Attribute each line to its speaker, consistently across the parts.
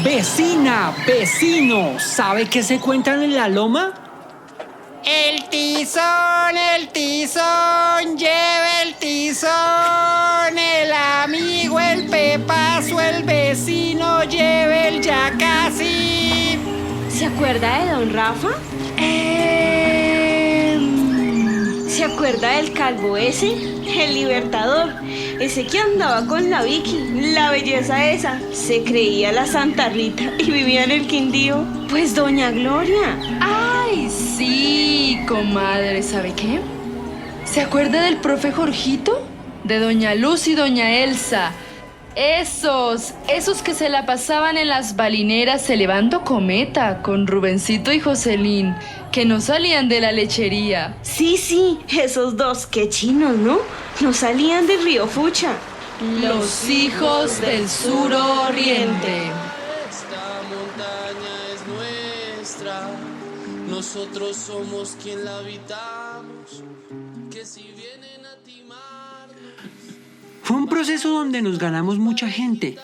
Speaker 1: Vecina, vecino, ¿sabe qué se cuentan en la loma?
Speaker 2: El tizón, lleva el tizón, el amigo, el pepazo, el vecino, lleva el ya casi.
Speaker 3: ¿Se acuerda de don Rafa? ¿Se acuerda del calvo ese? El Libertador. Ese que andaba con la Vicky, la belleza esa. Se creía la Santa Rita y vivía en el Quindío. Pues doña Gloria.
Speaker 4: ¡Ay, sí, comadre! ¿Sabe qué? ¿Se acuerda del profe Jorgito? De doña Luz y doña Elsa. Esos que se la pasaban en las balineras elevando cometa con Rubencito y Joselín, que no salían de la lechería.
Speaker 3: Sí, esos dos, qué chinos, ¿no? No salían del río Fucha.
Speaker 4: Los hijos del sur oriente.
Speaker 5: Esta montaña es nuestra, nosotros somos quien la habitamos, que si vienen a timarnos.
Speaker 1: Fue un proceso donde nos ganamos mucha gente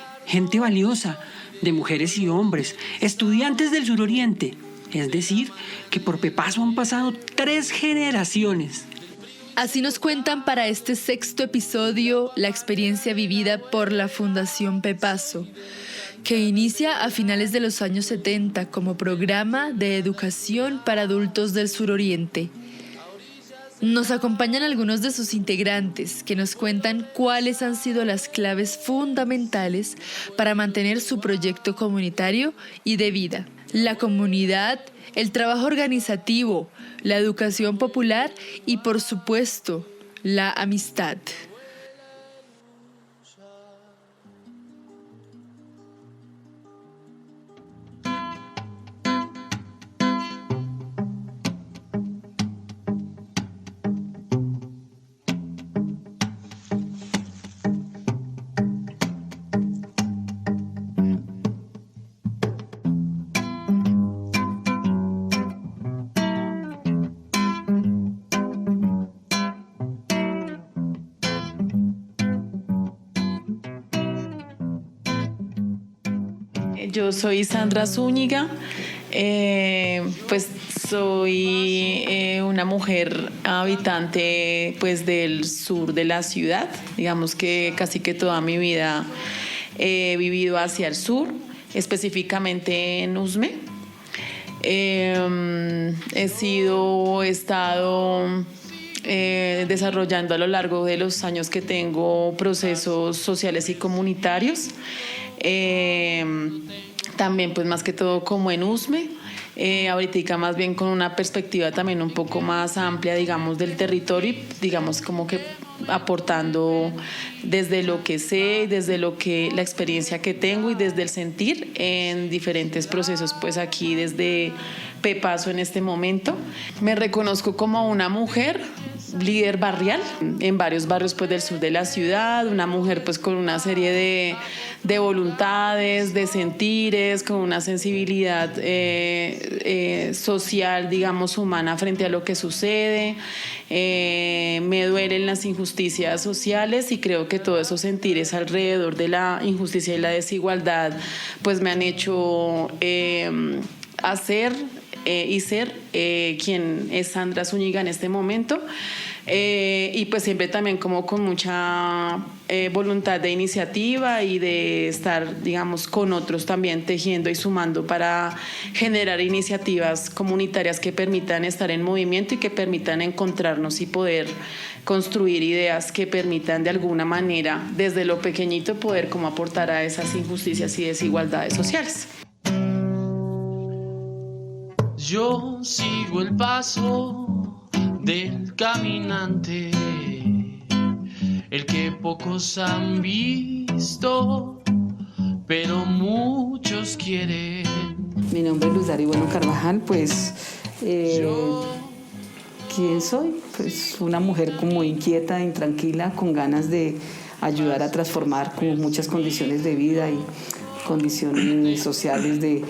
Speaker 1: valiosa, de mujeres y hombres, estudiantes del suroriente. Es decir, que por Pepaso han pasado 3 generaciones.
Speaker 4: Así nos cuentan para este 6º episodio la experiencia vivida por la Fundación Pepaso, que inicia a finales de los años 70 como programa de educación para adultos del suroriente. Nos acompañan algunos de sus integrantes que nos cuentan cuáles han sido las claves fundamentales para mantener su proyecto comunitario y de vida. La comunidad, el trabajo organizativo, la educación popular y, por supuesto, la amistad.
Speaker 6: Yo soy Sandra Zúñiga, pues soy una mujer habitante pues del sur de la ciudad. Digamos que casi que toda mi vida he vivido hacia el sur, específicamente en Usme. He estado desarrollando a lo largo de los años que tengo procesos sociales y comunitarios. También pues más que todo como en Usme, ahorita más bien con una perspectiva también un poco más amplia, digamos, del territorio, digamos como que aportando desde lo que sé, desde lo que la experiencia que tengo y desde el sentir en diferentes procesos, pues aquí desde Pepaso en este momento. Me reconozco como una mujer líder barrial en varios barrios pues del sur de la ciudad, una mujer pues con una serie de voluntades, de sentires, con una sensibilidad social, digamos, humana frente a lo que sucede. Me duelen las injusticias sociales y creo que todos esos sentires alrededor de la injusticia y la desigualdad pues me han hecho hacer y ser quien es Sandra Zúñiga en este momento. Y pues siempre también como con mucha voluntad de iniciativa y de estar, digamos, con otros también tejiendo y sumando para generar iniciativas comunitarias que permitan estar en movimiento y que permitan encontrarnos y poder construir ideas que permitan de alguna manera, desde lo pequeñito, poder como aportar a esas injusticias y desigualdades sociales.
Speaker 5: Yo sigo el paso del caminante, el que pocos han visto, pero muchos quieren.
Speaker 7: Mi nombre es Luz Dari Bueno Carvajal, pues, ¿quién soy? Pues una mujer como inquieta, intranquila, con ganas de ayudar a transformar como muchas condiciones de vida y condiciones sociales de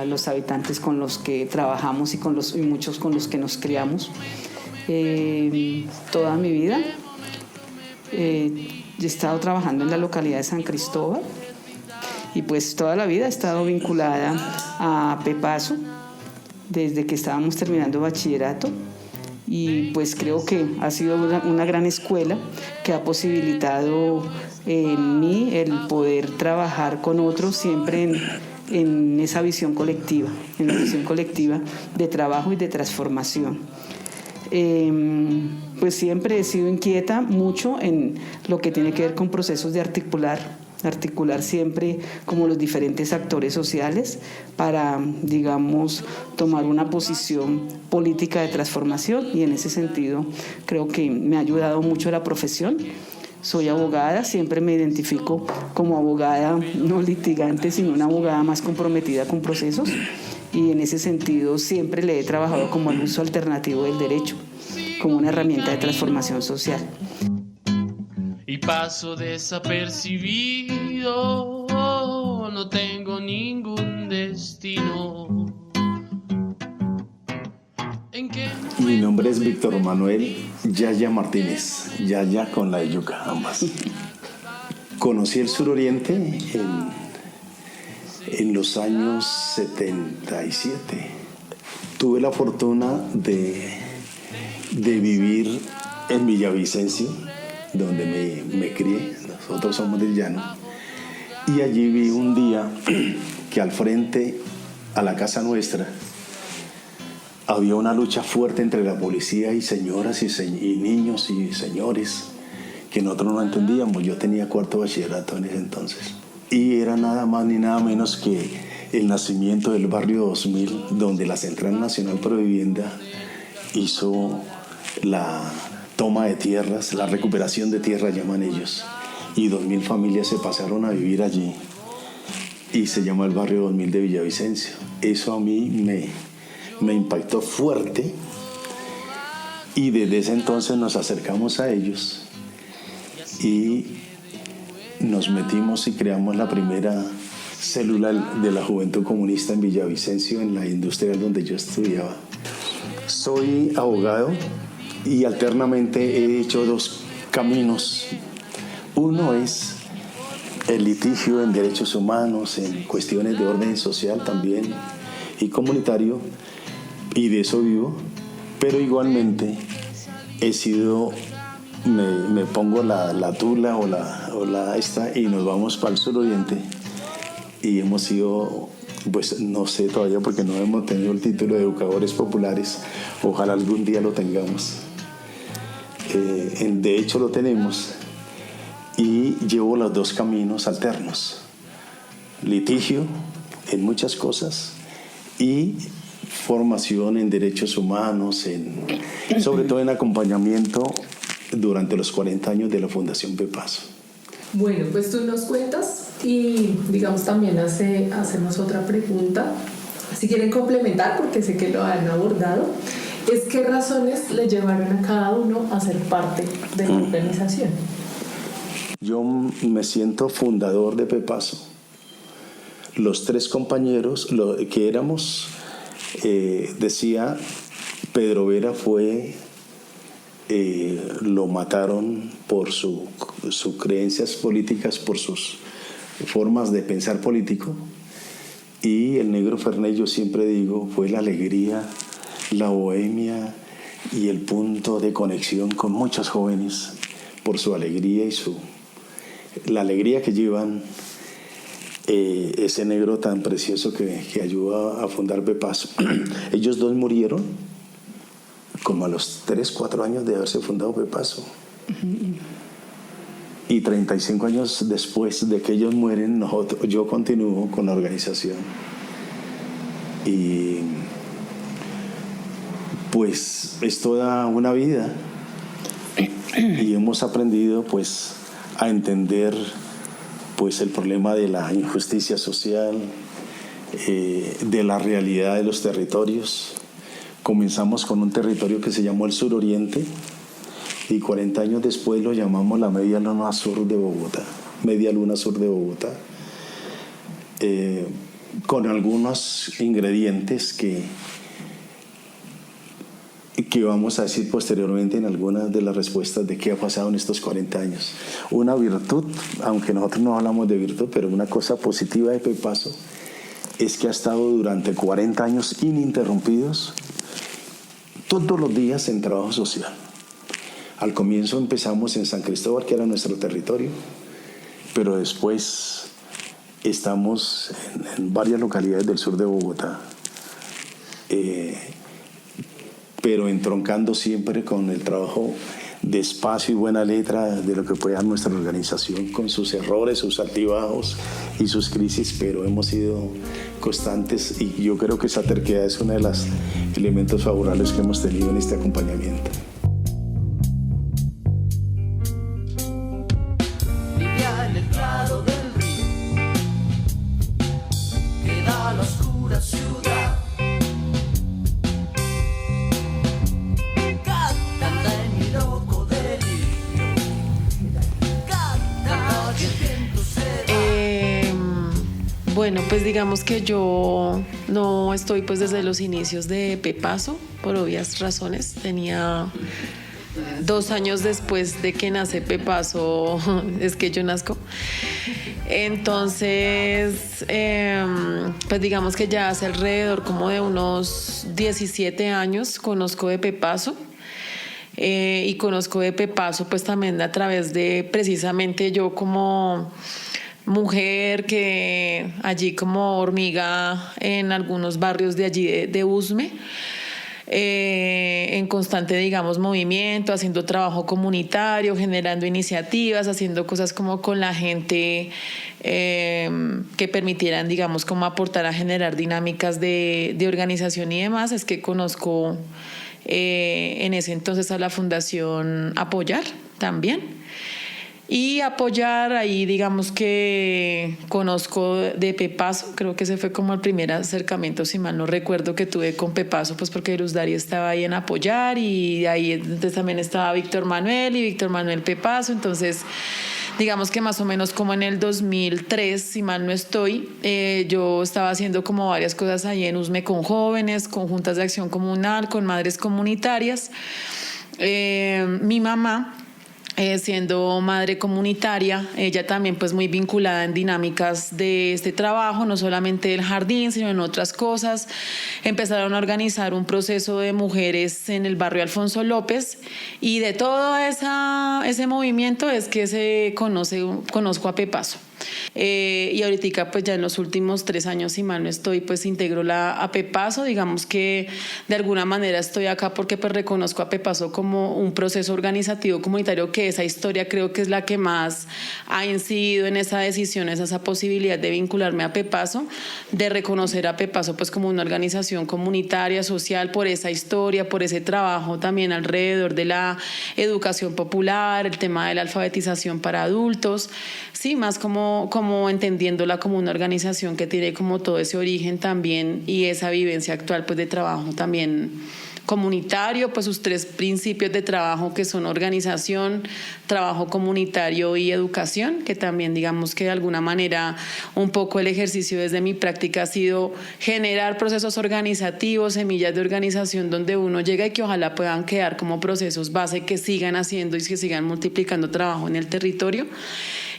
Speaker 7: los habitantes con los que trabajamos y muchos con los que nos criamos. Toda mi vida he estado trabajando en la localidad de San Cristóbal Y pues toda la vida he estado vinculada a Pepaso desde que estábamos terminando bachillerato, y pues creo que ha sido una gran escuela que ha posibilitado en mí el poder trabajar con otros siempre en esa visión colectiva, en la visión colectiva de trabajo y de transformación. Pues siempre he sido inquieta mucho en lo que tiene que ver con procesos de articular siempre como los diferentes actores sociales para, digamos, tomar una posición política de transformación, y en ese sentido creo que me ha ayudado mucho la profesión. Soy abogada, siempre me identifico como abogada no litigante, sino una abogada más comprometida con procesos, y en ese sentido siempre le he trabajado como el uso alternativo del derecho, como una herramienta de transformación social.
Speaker 5: Y paso desapercibido, no tengo ningún destino.
Speaker 8: Mi nombre es Víctor Manuel Yaya Martínez, Yaya con la de yuca, ambas. Conocí el suroriente en los años 77. Tuve la fortuna de vivir en Villavicencio, donde me crié. Nosotros somos del llano, y allí vi un día que al frente a la casa nuestra había una lucha fuerte entre la policía y señoras y niños y señores que nosotros no entendíamos. Yo tenía cuarto bachillerato en ese entonces, y era nada más ni nada menos que el nacimiento del barrio 2000, donde la Central Nacional Provivienda hizo la toma de tierras, la recuperación de tierras llaman ellos, y 2000 familias se pasaron a vivir allí, y se llama el barrio 2000 de Villavicencio. Eso a mí me impactó fuerte, y desde ese entonces nos acercamos a ellos y nos metimos y creamos la primera célula de la Juventud Comunista en Villavicencio, en la industrial donde yo estudiaba. Soy abogado y alternamente he hecho dos caminos. Uno es el litigio en derechos humanos, en cuestiones de orden social también y comunitario, y de eso vivo, pero igualmente he sido, me pongo la tula o la esta, y nos vamos para el suroriente, y hemos sido, pues no sé todavía porque no hemos tenido el título de educadores populares, ojalá algún día lo tengamos. De hecho lo tenemos, y llevo los dos caminos alternos: litigio en muchas cosas y formación en derechos humanos, sobre todo en acompañamiento durante los 40 años de la Fundación Pepaso.
Speaker 9: Bueno, pues tú nos cuentas, y digamos también hacemos otra pregunta, si quieren complementar, porque sé que lo han abordado, es qué razones le llevaron a cada uno a ser parte de la organización.
Speaker 8: Yo me siento fundador de Pepaso. Los tres compañeros que éramos, decía Pedro Vera, lo mataron por sus creencias políticas, por sus formas de pensar político, y el negro Fernet, yo siempre digo, fue la alegría, la bohemia y el punto de conexión con muchos jóvenes por su alegría y la alegría que llevan, ese negro tan precioso que ayudó a fundar Pepaso. Ellos dos murieron como a los 3-4 años de haberse fundado Pepaso. Y 35 años después de que ellos mueren, yo continúo con la organización. Y pues es toda una vida. Y hemos aprendido pues a entender pues el problema de la injusticia social, de la realidad de los territorios. Comenzamos con un territorio que se llamó el suroriente, y 40 años después lo llamamos la Media Luna Sur de Bogotá, con algunos ingredientes que que vamos a decir posteriormente en algunas de las respuestas de qué ha pasado en estos 40 años. Una virtud, aunque nosotros no hablamos de virtud, pero una cosa positiva de Pepaso es que ha estado durante 40 años ininterrumpidos, todos los días en trabajo social. Al comienzo empezamos en San Cristóbal, que era nuestro territorio, pero después estamos en varias localidades del sur de Bogotá, pero entroncando siempre con el trabajo despacio y buena letra de lo que puede dar nuestra organización, con sus errores, sus altibajos y sus crisis, pero hemos sido constantes y yo creo que esa terquedad es uno de los elementos favorables que hemos tenido en este acompañamiento.
Speaker 10: Vivía en el claro del río, queda la oscura ciudad.
Speaker 6: Bueno, pues digamos que yo no estoy pues desde los inicios de Pepaso, por obvias razones. Tenía 2 años después de que nace Pepaso, es que yo nazco. Entonces, pues digamos que ya hace alrededor como de unos 17 años conozco de Pepaso. Y conozco de Pepaso pues también a través de precisamente yo como mujer que allí como hormiga en algunos barrios de allí de Usme, en constante, digamos, movimiento, haciendo trabajo comunitario, generando iniciativas, haciendo cosas como con la gente que permitieran, digamos, como aportar a generar dinámicas de organización y demás. Es que conozco en ese entonces a la Fundación Apoyar también. Y Apoyar, ahí digamos que conozco de Pepaso, creo que ese fue como el primer acercamiento, si mal no recuerdo, que tuve con Pepaso, pues porque Luz Daria estaba ahí en Apoyar y ahí entonces también estaba Víctor Manuel Pepaso. Entonces digamos que más o menos como en el 2003, si mal no estoy, yo estaba haciendo como varias cosas ahí en Usme con jóvenes, con juntas de acción comunal, con madres comunitarias. Mi mamá, siendo madre comunitaria, ella también pues muy vinculada en dinámicas de este trabajo, no solamente del jardín, sino en otras cosas. Empezaron a organizar un proceso de mujeres en el barrio Alfonso López, y de todo ese movimiento es que conozco a Pepaso. Y ahorita pues ya en los últimos 3 años, si mal no estoy, pues integro a Pepaso. Digamos que de alguna manera estoy acá porque pues reconozco a Pepaso como un proceso organizativo comunitario, que esa historia creo que es la que más ha incidido en esa decisión, esa posibilidad de vincularme a Pepaso, de reconocer a Pepaso pues como una organización comunitaria, social, por esa historia, por ese trabajo también alrededor de la educación popular, el tema de la alfabetización para adultos, sí, más como entendiéndola como una organización que tiene como todo ese origen también y esa vivencia actual pues de trabajo también comunitario, pues sus 3 principios de trabajo, que son organización, trabajo comunitario y educación, que también digamos que de alguna manera un poco el ejercicio desde mi práctica ha sido generar procesos organizativos, semillas de organización donde uno llega y que ojalá puedan quedar como procesos base que sigan haciendo y que sigan multiplicando trabajo en el territorio.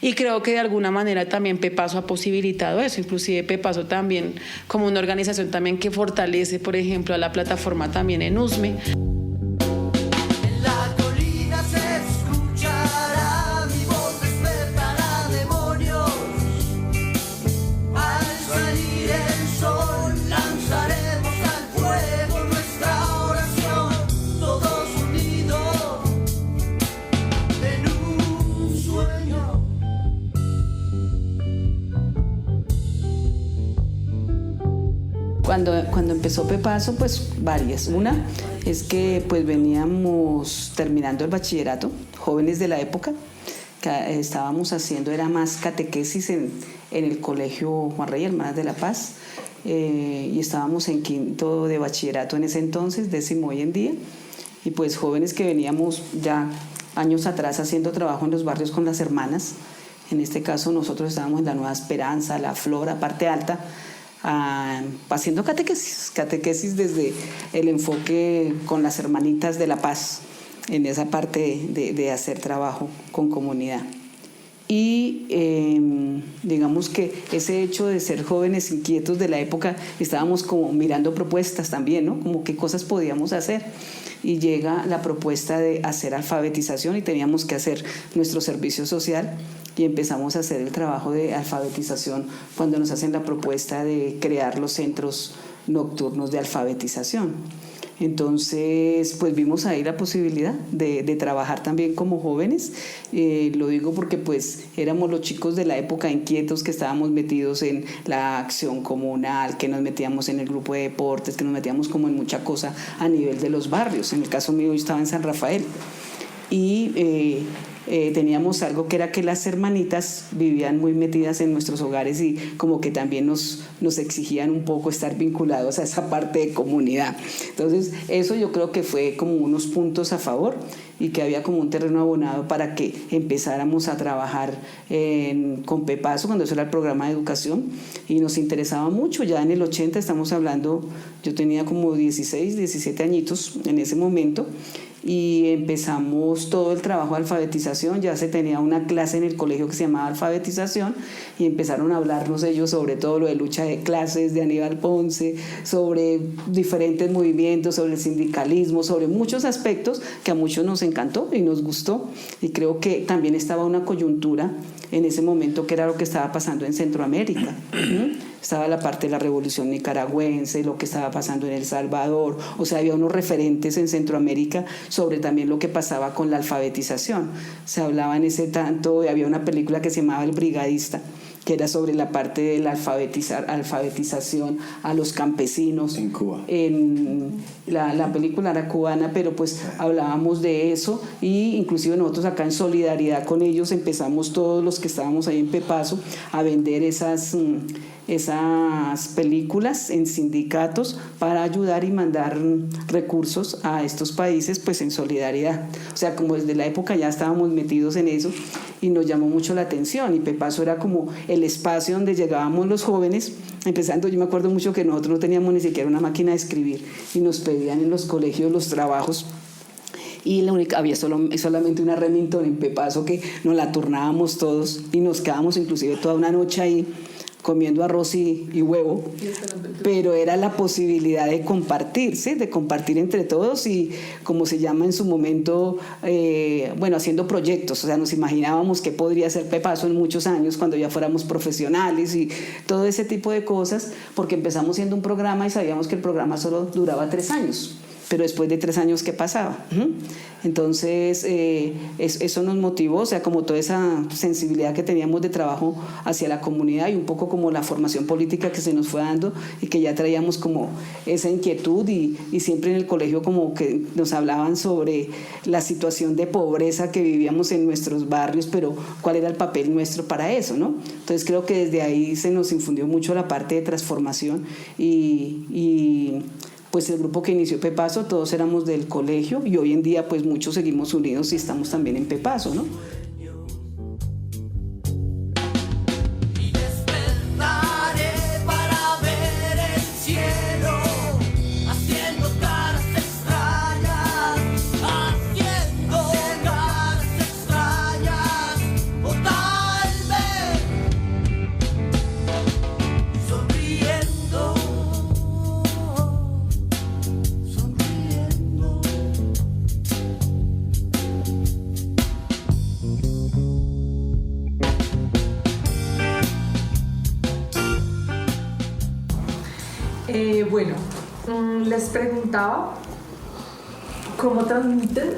Speaker 6: Y creo que de alguna manera también Pepaso ha posibilitado eso, inclusive Pepaso también como una organización también que fortalece, por ejemplo, a la plataforma también en Usme.
Speaker 10: En la colina se escuchará mi voz, despertará demonios. Al salir el sol lanzaremos al fuego nuestra oración, todos unidos en un sueño.
Speaker 7: Cuando empezó Pepaso, pues varias. Una es que pues veníamos terminando el bachillerato, jóvenes de la época, que estábamos haciendo, era más catequesis en el colegio Juan Rey Hermanas de la Paz, y estábamos en 5º de bachillerato en ese entonces, 10º hoy en día, y pues jóvenes que veníamos ya años atrás haciendo trabajo en los barrios con las hermanas. En este caso nosotros estábamos en la Nueva Esperanza, la Flora, Parte Alta, haciendo catequesis desde el enfoque con las hermanitas de la paz, en esa parte de hacer trabajo con comunidad. Y digamos que ese hecho de ser jóvenes inquietos de la época, estábamos como mirando propuestas también, ¿no? Como qué cosas podíamos hacer. Y llega la propuesta de hacer alfabetización y teníamos que hacer nuestro servicio social y empezamos a hacer el trabajo de alfabetización cuando nos hacen la propuesta de crear los centros nocturnos de alfabetización. Entonces, pues vimos ahí la posibilidad de trabajar también como jóvenes. Lo digo porque pues éramos los chicos de la época inquietos que estábamos metidos en la acción comunal, que nos metíamos en el grupo de deportes, que nos metíamos como en mucha cosa a nivel de los barrios. En el caso mío, yo estaba en San Rafael y teníamos algo que era que las hermanitas vivían muy metidas en nuestros hogares y como que también nos exigían un poco estar vinculados a esa parte de comunidad. Entonces eso yo creo que fue como unos puntos a favor y que había como un terreno abonado para que empezáramos a trabajar con Pepaso, cuando eso era el programa de educación, y nos interesaba mucho. Ya en el 80 estamos hablando, yo tenía como 16, 17 añitos en ese momento, y empezamos todo el trabajo de alfabetización. Ya se tenía una clase en el colegio que se llamaba alfabetización y empezaron a hablarnos ellos sobre todo lo de lucha de clases de Aníbal Ponce, sobre diferentes movimientos, sobre el sindicalismo, sobre muchos aspectos que a muchos nos encantó y nos gustó. Y creo que también estaba una coyuntura en ese momento que era lo que estaba pasando en Centroamérica. Estaba la parte de la revolución nicaragüense, lo que estaba pasando en El Salvador, o sea, había unos referentes en Centroamérica sobre también lo que pasaba con la alfabetización. Se hablaba en ese tanto, había una película que se llamaba El Brigadista, que era sobre la parte de la alfabetización a los campesinos.
Speaker 8: En Cuba.
Speaker 7: La película era cubana, pero pues hablábamos de eso, y inclusive nosotros acá en solidaridad con ellos empezamos todos los que estábamos ahí en Pepaso a vender esas películas en sindicatos para ayudar y mandar recursos a estos países pues en solidaridad. O sea, como desde la época ya estábamos metidos en eso y nos llamó mucho la atención, y Pepaso era como el espacio donde llegábamos los jóvenes, empezando. Yo me acuerdo mucho que nosotros no teníamos ni siquiera una máquina de escribir y nos pedían en los colegios los trabajos, y había solamente una Remington en Pepaso que nos la turnábamos todos y nos quedábamos inclusive toda una noche ahí comiendo arroz y huevo, pero era la posibilidad de compartir, ¿sí? De compartir entre todos y, como se llama en su momento, haciendo proyectos. O sea, nos imaginábamos qué podría ser Pepaso en muchos años cuando ya fuéramos profesionales y todo ese tipo de cosas, porque empezamos siendo un programa y sabíamos que el programa solo duraba 3 años. Pero después de 3 años, ¿qué pasaba? Entonces, eso nos motivó, o sea, como toda esa sensibilidad que teníamos de trabajo hacia la comunidad y un poco como la formación política que se nos fue dando y que ya traíamos como esa inquietud y siempre en el colegio como que nos hablaban sobre la situación de pobreza que vivíamos en nuestros barrios, pero cuál era el papel nuestro para eso, ¿no? Entonces creo que desde ahí se nos infundió mucho la parte de transformación y pues el grupo que inició Pepaso, todos éramos del colegio y hoy en día pues muchos seguimos unidos y estamos también en Pepaso, ¿no?
Speaker 9: Les preguntaba cómo transmiten,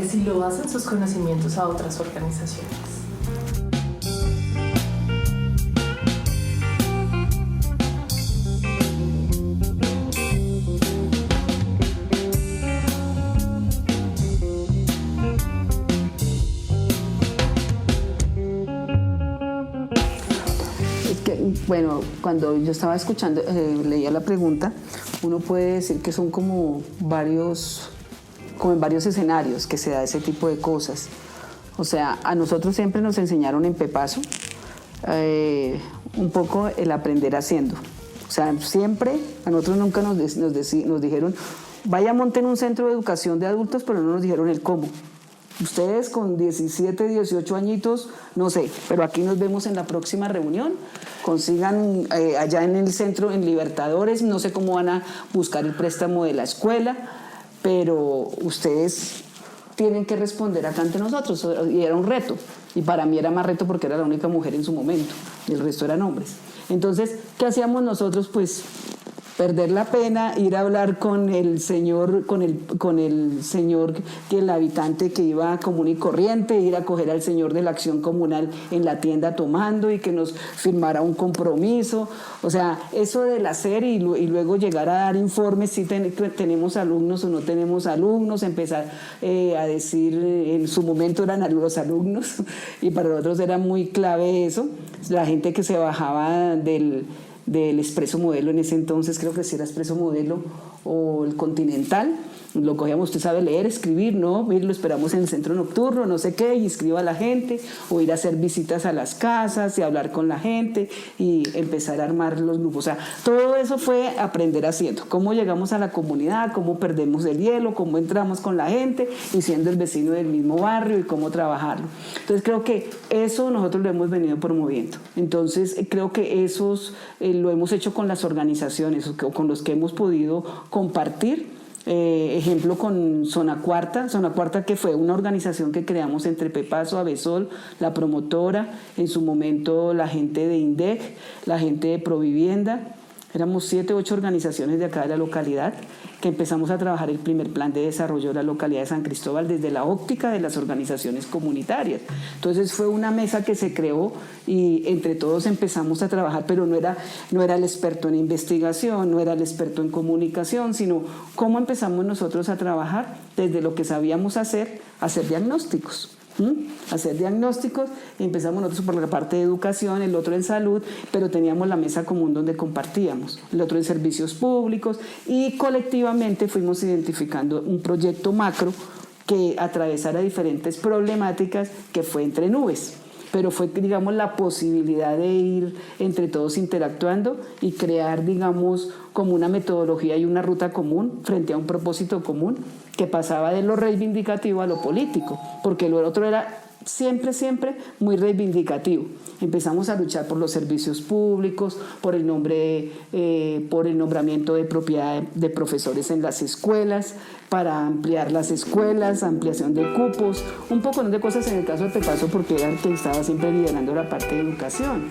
Speaker 9: si lo hacen, sus conocimientos a otras organizaciones.
Speaker 7: Bueno, cuando yo estaba escuchando, leía la pregunta, uno puede decir que son como en varios escenarios que se da ese tipo de cosas. O sea, a nosotros siempre nos enseñaron en Pepaso un poco el aprender haciendo. O sea, siempre, a nosotros nunca nos dijeron, vaya, monten un centro de educación de adultos, pero no nos dijeron el cómo. Ustedes con 17, 18 añitos, no sé, pero aquí nos vemos en la próxima reunión. Consigan allá en el centro, en Libertadores, no sé cómo van a buscar el préstamo de la escuela, pero ustedes tienen que responder acá ante nosotros. Y era un reto. Y para mí era más reto porque era la única mujer en su momento. Y el resto eran hombres. Entonces, ¿qué hacíamos nosotros? Pues perder la pena, ir a hablar con el señor, con el señor, que el habitante que iba común y corriente, ir a coger al señor de la acción comunal en la tienda tomando y que nos firmara un compromiso. O sea, eso del hacer y luego llegar a dar informes si tenemos alumnos o no tenemos alumnos, empezar a decir, en su momento eran los alumnos y para nosotros era muy clave eso, la gente que se bajaba del Expreso Modelo en ese entonces, creo que sí era Expreso Modelo o el Continental, lo cogíamos, usted sabe leer, escribir, ¿no? Lo esperamos en el centro nocturno, no sé qué, y escriba a la gente, o ir a hacer visitas a las casas y hablar con la gente y empezar a armar los grupos. O sea, todo eso fue aprender haciendo, cómo llegamos a la comunidad, cómo perdemos el hielo, cómo entramos con la gente y siendo el vecino del mismo barrio y cómo trabajarlo. Entonces creo que eso nosotros lo hemos venido promoviendo. Entonces creo que esos lo hemos hecho con las organizaciones o con los que hemos podido compartir. Ejemplo con Zona Cuarta que fue una organización que creamos entre Pepaso, Avesol, la promotora, en su momento la gente de INDEC, la gente de Provivienda. Éramos 7 u 8 organizaciones de acá de la localidad que empezamos a trabajar el primer plan de desarrollo de la localidad de San Cristóbal desde la óptica de las organizaciones comunitarias. Entonces fue una mesa que se creó y entre todos empezamos a trabajar, pero no era el experto en investigación, no era el experto en comunicación, sino cómo empezamos nosotros a trabajar desde lo que sabíamos hacer diagnósticos. Hacer diagnósticos, y empezamos nosotros por la parte de educación, el otro en salud, pero teníamos la mesa común donde compartíamos, el otro en servicios públicos, y colectivamente fuimos identificando un proyecto macro que atravesara diferentes problemáticas, que fue Entre Nubes, pero fue, digamos, la posibilidad de ir entre todos interactuando y crear, digamos, como una metodología y una ruta común frente a un propósito común que pasaba de lo reivindicativo a lo político, porque lo otro era siempre muy reivindicativo. Empezamos a luchar por los servicios públicos, por el nombramiento de propiedad de profesores en las escuelas, para ampliar las escuelas, ampliación de cupos, un poco de cosas en el caso de Pepaso, porque era el que estaba siempre liderando la parte de educación.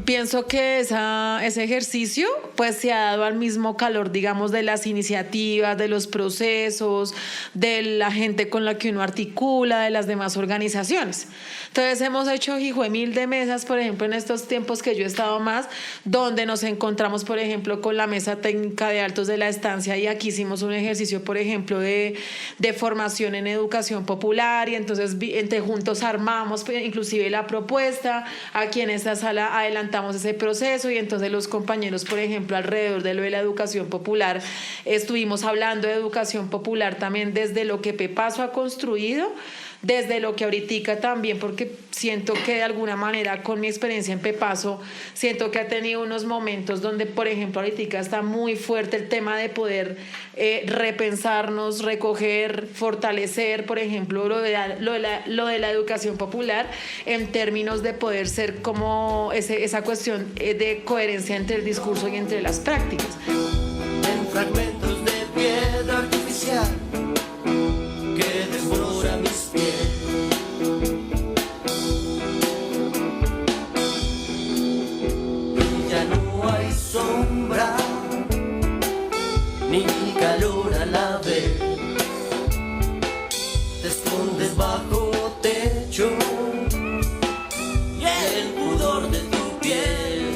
Speaker 6: Pienso que ese ejercicio pues se ha dado al mismo calor, digamos, de las iniciativas, de los procesos, de la gente con la que uno articula, de las demás organizaciones. Entonces hemos hecho hijuemil de mesas, por ejemplo, en estos tiempos que yo he estado más, donde nos encontramos, por ejemplo, con la mesa técnica de altos de la estancia, y aquí hicimos un ejercicio, por ejemplo, de formación en educación popular, y entonces entre juntos armamos inclusive la propuesta. Aquí en esta sala adelantamos ese proceso, y entonces los compañeros, por ejemplo, alrededor de lo de la educación popular, estuvimos hablando de educación popular también desde lo que Pepaso ha construido, desde lo que ahorita también, porque siento que de alguna manera con mi experiencia en Pepaso, siento que ha tenido unos momentos donde, por ejemplo, ahorita está muy fuerte el tema de poder repensarnos, recoger, fortalecer, por ejemplo, lo de la educación popular, en términos de poder ser como esa cuestión de coherencia entre el discurso y entre las prácticas.
Speaker 10: En fragmentos de piedra artificial que desmora mis pies. Y ya no hay sombra ni calor a la vez. Te escondes bajo techo y el pudor de tu piel,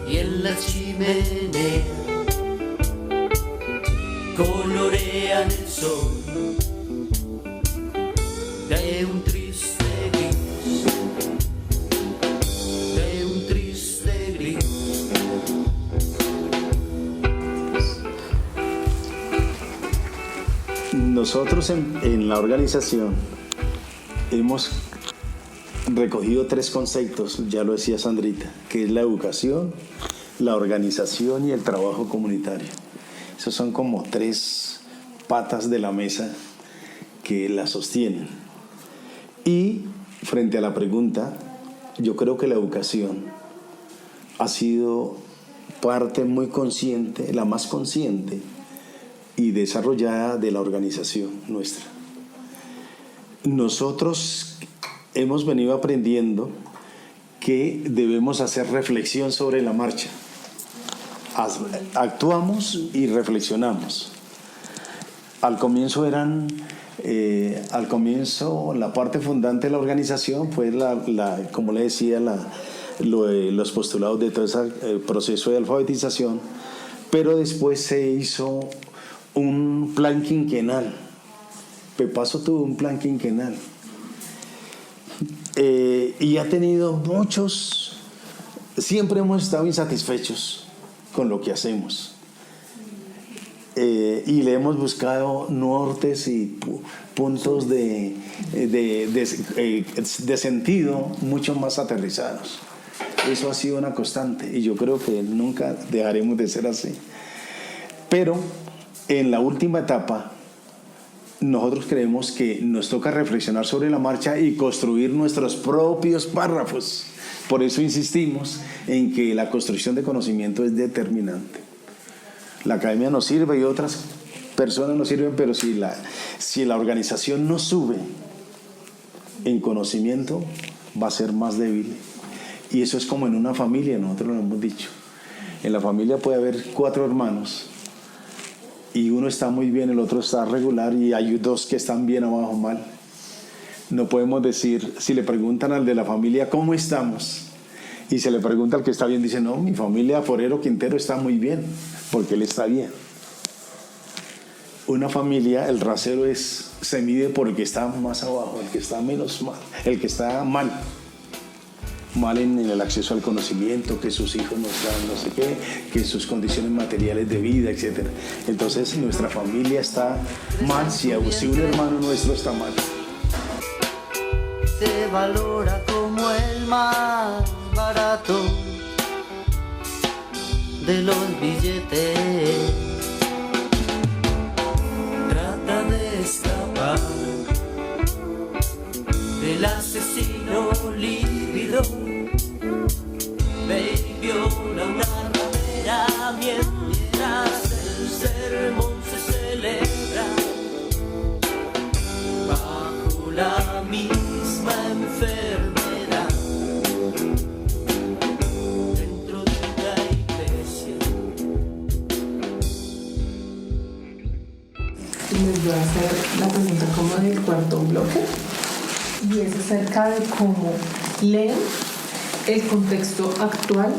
Speaker 10: y en la chimenea colorean el sol de un triste gris, de un triste
Speaker 8: Nosotros en la organización hemos recogido 3 conceptos, ya lo decía Sandrita, que es la educación, la organización y el trabajo comunitario. Esos son como 3 patas de la mesa que la sostienen. Y frente a la pregunta, yo creo que la educación ha sido parte muy consciente, la más consciente y desarrollada de la organización nuestra. Nosotros hemos venido aprendiendo que debemos hacer reflexión sobre la marcha. Actuamos y reflexionamos. Al comienzo la parte fundante de la organización fue como le decía, los postulados de todo ese proceso de alfabetización, pero después se hizo un plan quinquenal. Pepaso tuvo un plan quinquenal y ha tenido siempre hemos estado insatisfechos con lo que hacemos. Y le hemos buscado nortes y puntos de sentido mucho más aterrizados. Eso ha sido una constante y yo creo que nunca dejaremos de ser así. Pero en la última etapa, nosotros creemos que nos toca reflexionar sobre la marcha y construir nuestros propios párrafos. Por eso insistimos en que la construcción de conocimiento es determinante. La academia nos sirve y otras personas nos sirven, pero si la organización no sube en conocimiento, va a ser más débil. Y eso es como en una familia, nosotros lo hemos dicho. En la familia puede haber 4 hermanos y uno está muy bien, el otro está regular y hay 2 que están bien, abajo, mal. No podemos decir, si le preguntan al de la familia ¿cómo estamos? Y se le pregunta al que está bien, dice, no, mi familia Forero Quintero está muy bien, porque él está bien. Una familia, el rasero se mide por el que está más abajo, el que está menos mal, el que está mal en el acceso al conocimiento, que sus hijos nos dan no sé qué, que sus condiciones materiales de vida, etc. Entonces nuestra familia está mal si un hermano nuestro está mal.
Speaker 10: Se valora como el más barato de los billetes. Trata de escapar del asesino lívido. Me viola una ramera mientras el sermón se celebra bajo la misma enfermedad dentro de la iglesia.
Speaker 9: Les voy a hacer la pregunta como del cuarto bloque y es acerca de cómo leen el contexto actual,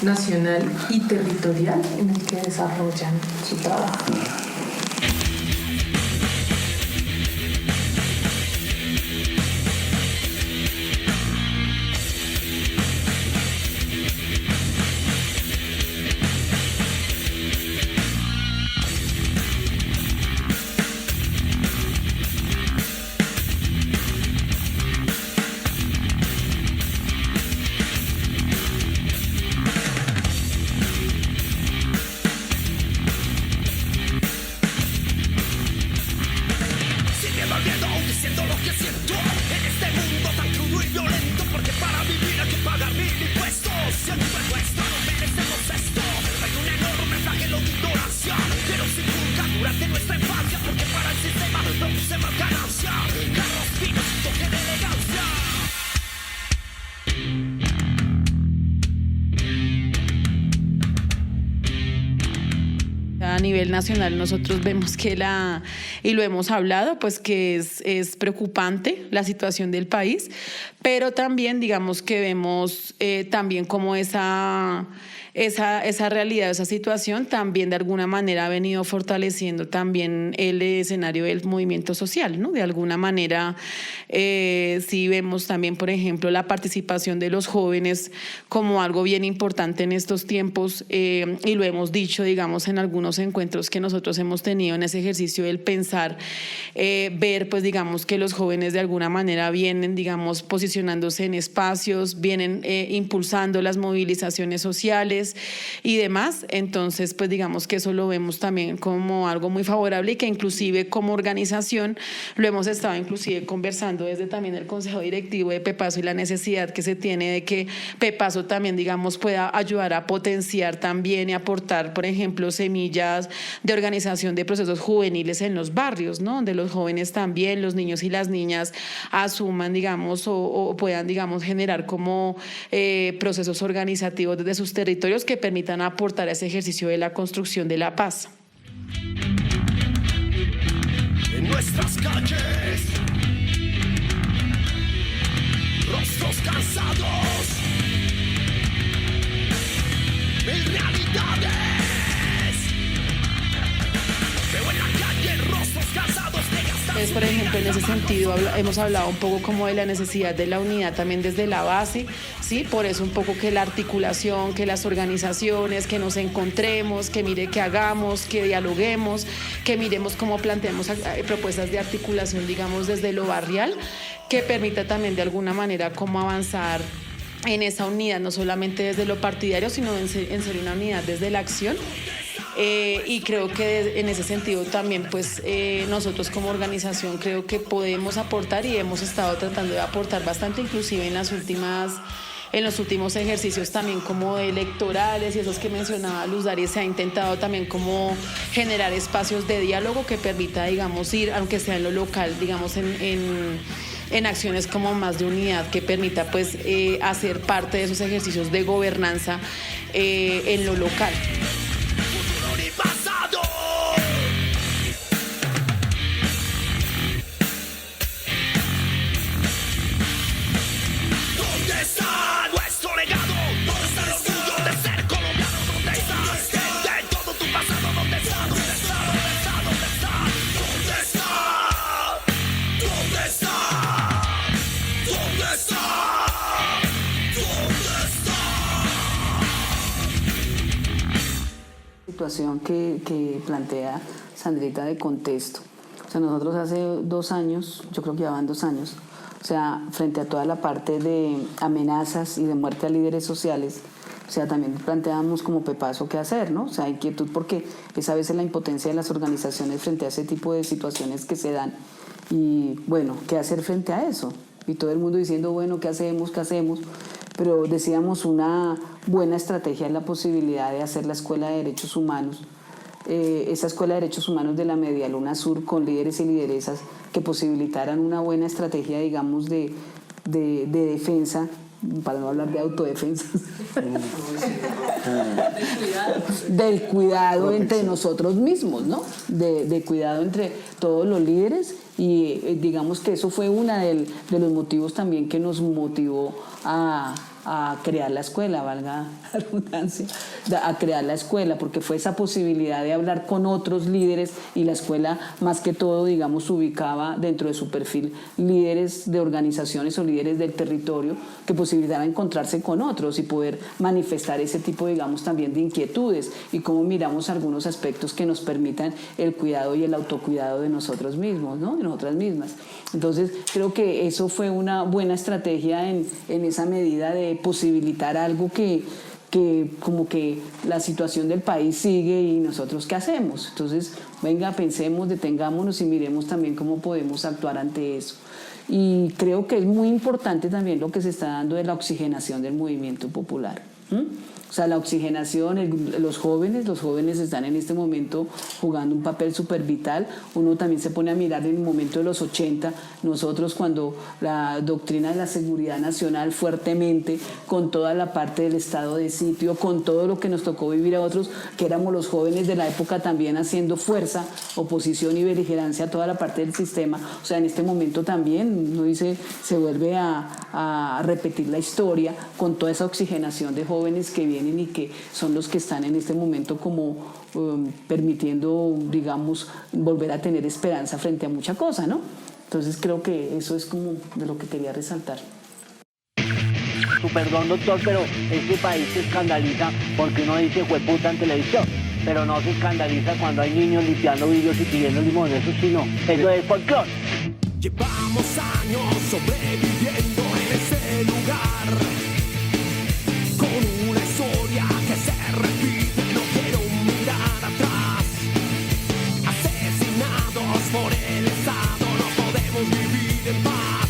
Speaker 9: nacional y territorial en el que desarrollan su trabajo.
Speaker 6: A nivel nacional nosotros vemos que y lo hemos hablado, pues que es preocupante la situación del país, pero también digamos que vemos también como esa realidad, esa situación también de alguna manera ha venido fortaleciendo también el escenario del movimiento social, ¿no? De alguna manera sí vemos también, por ejemplo, la participación de los jóvenes como algo bien importante en estos tiempos y lo hemos dicho, digamos, en algunos encuentros que nosotros hemos tenido en ese ejercicio del pensar significar ver, pues digamos, que los jóvenes de alguna manera vienen, digamos, posicionándose en espacios, vienen impulsando las movilizaciones sociales y demás. Entonces, pues digamos que eso lo vemos también como algo muy favorable y que inclusive como organización lo hemos estado inclusive conversando desde también el Consejo Directivo de Pepaso y la necesidad que se tiene de que Pepaso también, digamos, pueda ayudar a potenciar también y aportar, por ejemplo, semillas de organización de procesos juveniles en los barrios, ¿no? Donde los jóvenes también, los niños y las niñas asuman, digamos, o puedan, digamos, generar como procesos organizativos desde sus territorios que permitan aportar a ese ejercicio de la construcción de la paz.
Speaker 10: En nuestras calles, rostros cansados, mil realidades. Veo en la calle rostros cansados de gastar.
Speaker 6: Entonces, por ejemplo, en ese sentido hemos hablado un poco como de la necesidad de la unidad también desde la base, ¿sí? Por eso un poco que la articulación, que las organizaciones, que nos encontremos, que mire que hagamos, que dialoguemos, que miremos cómo planteamos propuestas de articulación, digamos, desde lo barrial, que permita también de alguna manera cómo avanzar en esa unidad, no solamente desde lo partidario, sino en ser una unidad desde la acción. Y creo que en ese sentido también pues nosotros como organización creo que podemos aportar y hemos estado tratando de aportar bastante, inclusive en los últimos ejercicios también como electorales y esos que mencionaba Luz Dari, se ha intentado también como generar espacios de diálogo que permita, digamos, ir, aunque sea en lo local, digamos, en acciones como más de unidad que permita pues hacer parte de esos ejercicios de gobernanza en lo local.
Speaker 7: Situación que plantea Sandrita de contexto. O sea, nosotros hace 2 años, yo creo que ya van 2 años, o sea, frente a toda la parte de amenazas y de muerte a líderes sociales, o sea, también planteamos como Pepaso qué hacer, ¿no? O sea, inquietud porque es a veces la impotencia de las organizaciones frente a ese tipo de situaciones que se dan. Y bueno, ¿qué hacer frente a eso? Y todo el mundo diciendo, bueno, ¿qué hacemos? ¿Qué hacemos? Pero decíamos una buena estrategia es la posibilidad de hacer la Escuela de Derechos Humanos, esa Escuela de Derechos Humanos de la Medialuna Sur con líderes y lideresas que posibilitaran una buena estrategia, digamos, de defensa, para no hablar de autodefensa, del cuidado entre nosotros mismos, ¿no? De cuidado entre todos los líderes y digamos que eso fue uno de los motivos también que nos motivó a crear la escuela, valga la redundancia, a crear la escuela, porque fue esa posibilidad de hablar con otros líderes y la escuela más que todo, digamos, ubicaba dentro de su perfil líderes de organizaciones o líderes del territorio que posibilitaban encontrarse con otros y poder manifestar ese tipo, digamos, también de inquietudes y cómo miramos algunos aspectos que nos permitan el cuidado y el autocuidado de nosotros mismos, ¿no? De nosotras mismas. Entonces, creo que eso fue una buena estrategia en esa medida de posibilitar algo que como que la situación del país sigue y nosotros qué hacemos. Entonces, venga, pensemos, detengámonos y miremos también cómo podemos actuar ante eso. Y creo que es muy importante también lo que se está dando de la oxigenación del movimiento popular. O sea, la oxigenación, los jóvenes están en este momento jugando un papel súper vital. Uno también se pone a mirar en el momento de los 80, nosotros cuando la doctrina de la seguridad nacional fuertemente, con toda la parte del estado de sitio, con todo lo que nos tocó vivir a otros, que éramos los jóvenes de la época también haciendo fuerza, oposición y beligerancia a toda la parte del sistema. O sea, en este momento también, uno dice, se vuelve a repetir la historia con toda esa oxigenación de jóvenes que vienen y que son los que están en este momento como permitiendo, digamos, volver a tener esperanza frente a mucha cosa, ¿no? Entonces creo que eso es como de lo que quería resaltar.
Speaker 11: Perdón, doctor, pero este país se escandaliza porque uno dice jueputa en televisión. pero no se escandaliza cuando hay niños limpiando vidrios y pidiendo limón. Eso sí no, eso es folclore.
Speaker 10: Llevamos años sobreviviendo en ese lugar, con una historia que se repite, no quiero mirar atrás. Asesinados por el Estado, no podemos vivir en paz.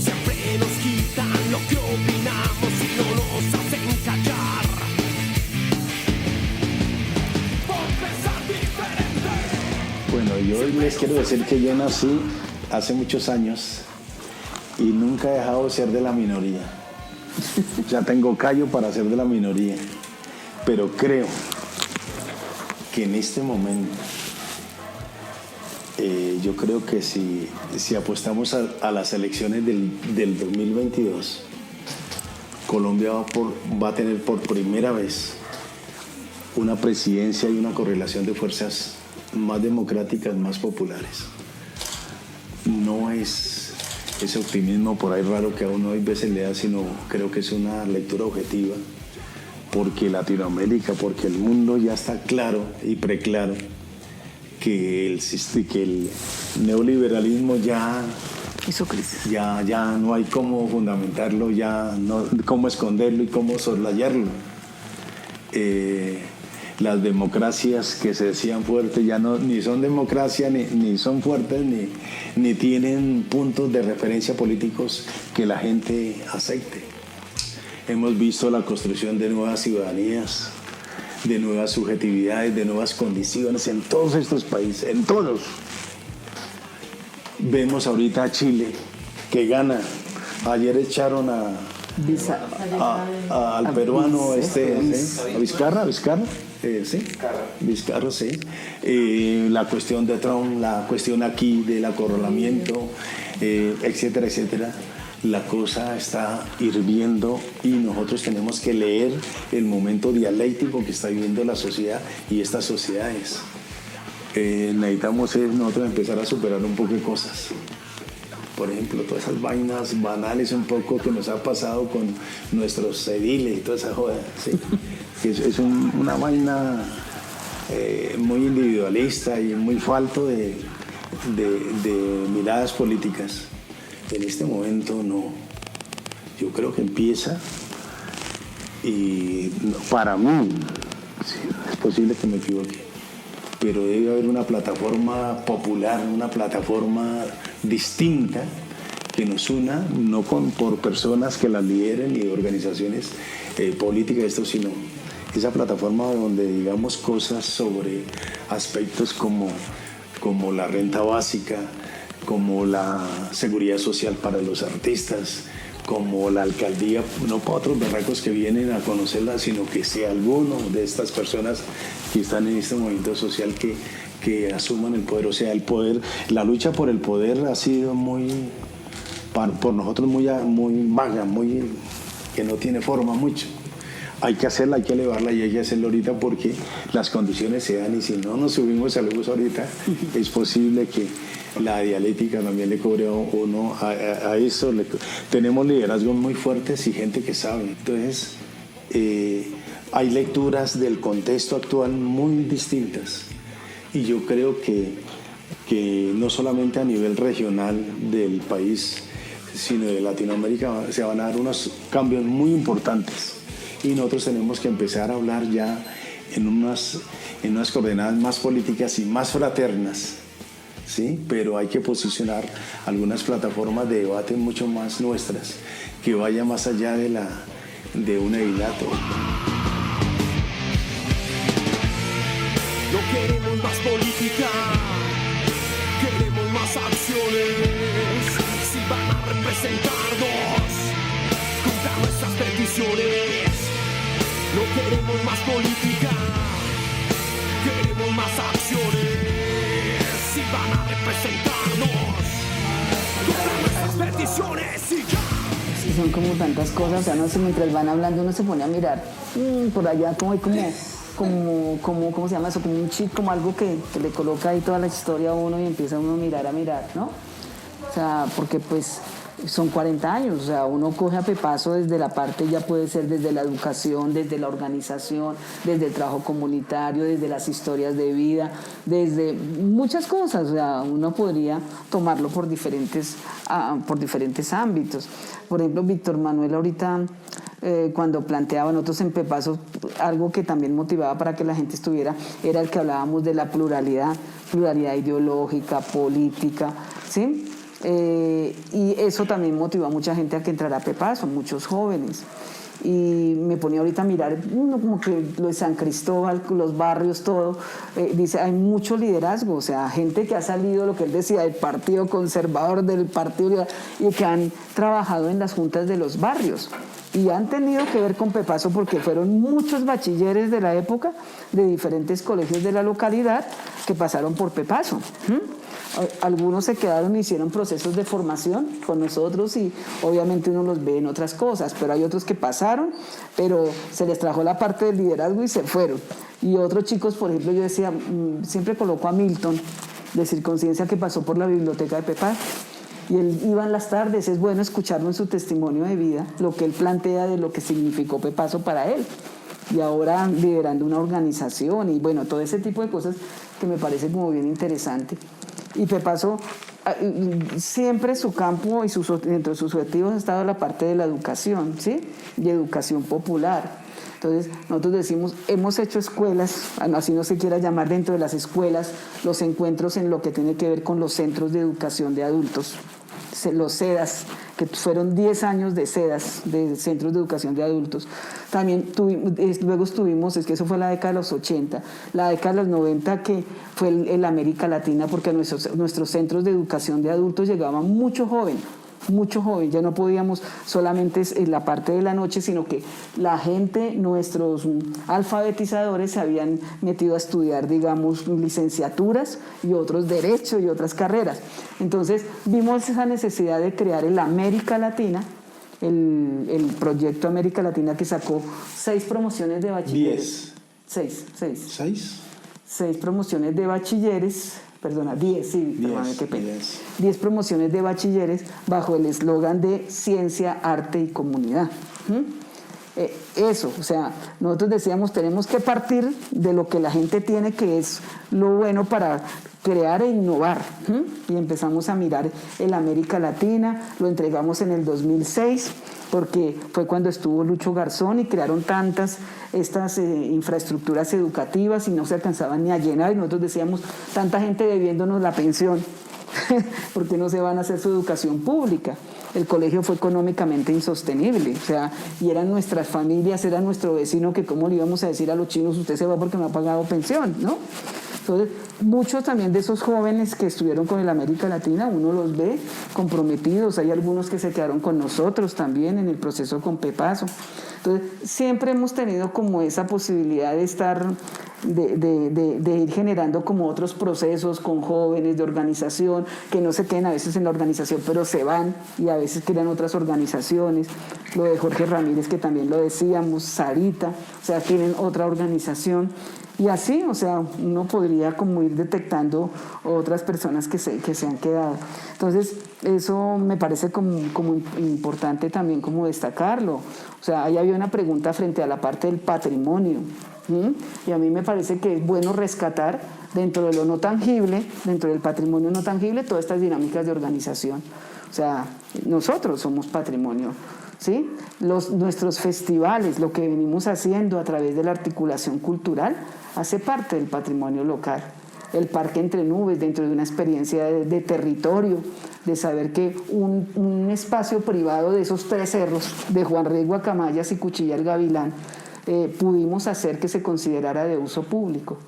Speaker 10: Siempre nos quitan lo que opinamos y no nos hacen callar. Por pensar diferente.
Speaker 8: Bueno, yo les quiero decir que yo nací hace muchos años y nunca he dejado de ser de la minoría. Ya tengo callo para ser de la minoría, pero creo que en este momento yo creo que si apostamos a las elecciones del 2022, Colombia va a tener por primera vez una presidencia y una correlación de fuerzas más democráticas, más populares. No es ese optimismo por ahí raro que a uno a veces le da, sino creo que es una lectura objetiva, porque Latinoamérica, porque el mundo ya está claro y preclaro que el neoliberalismo ya
Speaker 7: hizo crisis.
Speaker 8: Ya no hay cómo fundamentarlo, ya no cómo esconderlo y cómo soslayarlo. Las democracias que se decían fuertes ya no, ni son democracia, ni son fuertes, ni tienen puntos de referencia políticos que la gente acepte. Hemos visto la construcción de nuevas ciudadanías, de nuevas subjetividades, de nuevas condiciones en todos estos países, en todos. Vemos ahorita a Chile, que ayer echaron al peruano a Vizcarra, sí, Vizcarra, sí. La cuestión de Trump, la cuestión aquí del acorralamiento, etcétera, etcétera. La cosa está hirviendo y nosotros tenemos que leer el momento dialéctico que está viviendo la sociedad y estas sociedades. Necesitamos nosotros empezar a superar un poco de cosas. Por ejemplo, todas esas vainas banales un poco que nos ha pasado con nuestros ediles y toda esa joda, ¿sí? Es una vaina muy individualista y muy falto de miradas políticas. En este momento no. Yo creo que empieza y para mí, sí, es posible que me equivoque, pero debe haber una plataforma popular, una plataforma distinta que nos una, no por personas que las lideren y organizaciones políticas, sino esa plataforma donde digamos cosas sobre aspectos como la renta básica, como la seguridad social para los artistas, como la alcaldía, no para otros berracos que vienen a conocerla, sino que sea alguno de estas personas que están en este movimiento social que asuman el poder. O sea, el poder, la lucha por el poder ha sido por nosotros muy vaga, que no tiene forma mucho. Hay que hacerla, hay que elevarla y hay que hacerlo ahorita porque las condiciones se dan y si no nos subimos a la luz ahorita, es posible que la dialéctica también le cobre a uno a eso. Tenemos liderazgos muy fuertes y gente que sabe. Entonces, hay lecturas del contexto actual muy distintas. Y yo creo que no solamente a nivel regional del país, sino de Latinoamérica, se van a dar unos cambios muy importantes. Y nosotros tenemos que empezar a hablar ya en unas coordenadas más políticas y más fraternas, ¿sí? Pero hay que posicionar algunas plataformas de debate mucho más nuestras, que vaya más allá de un edilato.
Speaker 10: No queremos más política, queremos más acciones. Si van a representarnos, cumplan nuestras peticiones. No queremos más política, queremos más acciones. Si van a representarnos, cumplan nuestras peticiones y ya.
Speaker 7: Sí, son como tantas cosas, o sea, no sé, mientras van hablando uno se pone a mirar por allá como ¿cómo se llama eso? Como un chip, como algo que le coloca ahí toda la historia a uno y empieza uno a mirar, ¿no? O sea, porque pues son 40 años, o sea, uno coge a Pepaso desde la parte, ya puede ser desde la educación, desde la organización, desde el trabajo comunitario, desde las historias de vida, desde muchas cosas, o sea, uno podría tomarlo por diferentes ámbitos. Por ejemplo, Víctor Manuel ahorita, cuando planteaba nosotros en Pepaso, algo que también motivaba para que la gente estuviera, era el que hablábamos de la pluralidad ideológica, política, ¿sí? Y eso también motivó a mucha gente a que entrara a Pepaso, muchos jóvenes. Y me ponía ahorita a mirar, como que lo de San Cristóbal, los barrios, todo, dice, hay mucho liderazgo, o sea, gente que ha salido, lo que él decía, del Partido Conservador, del Partido Liberal, y que han trabajado en las juntas de los barrios. Y han tenido que ver con Pepaso porque fueron muchos bachilleres de la época, de diferentes colegios de la localidad, que pasaron por Pepaso. Algunos se quedaron y hicieron procesos de formación con nosotros y obviamente uno los ve en otras cosas, pero hay otros que pasaron, pero se les trajo la parte del liderazgo y se fueron. Y otros chicos, por ejemplo, yo decía, siempre coloco a Milton de Circonciencia, que pasó por la biblioteca de Pepaso. Y él iba en las tardes, es bueno escucharlo en su testimonio de vida, lo que él plantea de lo que significó Pepaso para él. Y ahora liderando una organización y bueno, todo ese tipo de cosas que me parece como bien interesante. Y Pepaso, siempre su campo y dentro de sus objetivos ha estado la parte de la educación, ¿sí? Y educación popular. Entonces, nosotros decimos, hemos hecho escuelas, así no se quiera llamar, dentro de las escuelas, los encuentros en lo que tiene que ver con los centros de educación de adultos, los CEDAS, que fueron 10 años de CEDAS, de Centros de Educación de Adultos. También luego estuvimos, es que eso fue la década de los 80, la década de los 90 que fue el América Latina, porque a nuestros centros de educación de adultos llegaban mucho joven, ya no podíamos solamente en la parte de la noche, sino que la gente, nuestros alfabetizadores se habían metido a estudiar, digamos, licenciaturas y otros derechos y otras carreras. Entonces vimos esa necesidad de crear el América Latina, el proyecto América Latina, que sacó 6 promociones de bachilleres. 6 promociones de bachilleres. Perdona, 10, sí, perdóname, qué pena. 10 promociones de bachilleres bajo el eslogan de ciencia, arte y comunidad. Eso, o sea, nosotros decíamos, tenemos que partir de lo que la gente tiene, que es lo bueno para crear e innovar. Y empezamos a mirar el América Latina, lo entregamos en el 2006, porque fue cuando estuvo Lucho Garzón y crearon tantas estas infraestructuras educativas y no se alcanzaban ni a llenar, y nosotros decíamos, tanta gente debiéndonos la pensión, ¿por qué no se van a hacer su educación pública? El colegio fue económicamente insostenible, o sea, y eran nuestras familias, era nuestro vecino, que cómo le íbamos a decir a los chinos, usted se va porque no ha pagado pensión, ¿no? Entonces, muchos también de esos jóvenes que estuvieron con el América Latina, uno los ve comprometidos, hay algunos que se quedaron con nosotros también en el proceso con Pepaso. Entonces, siempre hemos tenido como esa posibilidad de estar, de ir generando como otros procesos con jóvenes de organización, que no se queden a veces en la organización, pero se van y a veces crean otras organizaciones. Lo de Jorge Ramírez, que también lo decíamos, Sarita, o sea, tienen otra organización. Y así, o sea, uno podría como ir detectando otras personas que se han quedado. Entonces, eso me parece como importante también como destacarlo. O sea, ahí había una pregunta frente a la parte del patrimonio. Y a mí me parece que es bueno rescatar dentro de lo no tangible, dentro del patrimonio no tangible, todas estas dinámicas de organización. O sea, nosotros somos patrimonio. ¿Sí? Nuestros festivales, lo que venimos haciendo a través de la articulación cultural, hace parte del patrimonio local. El Parque Entre Nubes, dentro de una experiencia de territorio, de saber que un espacio privado de esos 3 cerros, de Juan Rey, Guacamayas y Cuchilla el Gavilán, pudimos hacer que se considerara de uso público.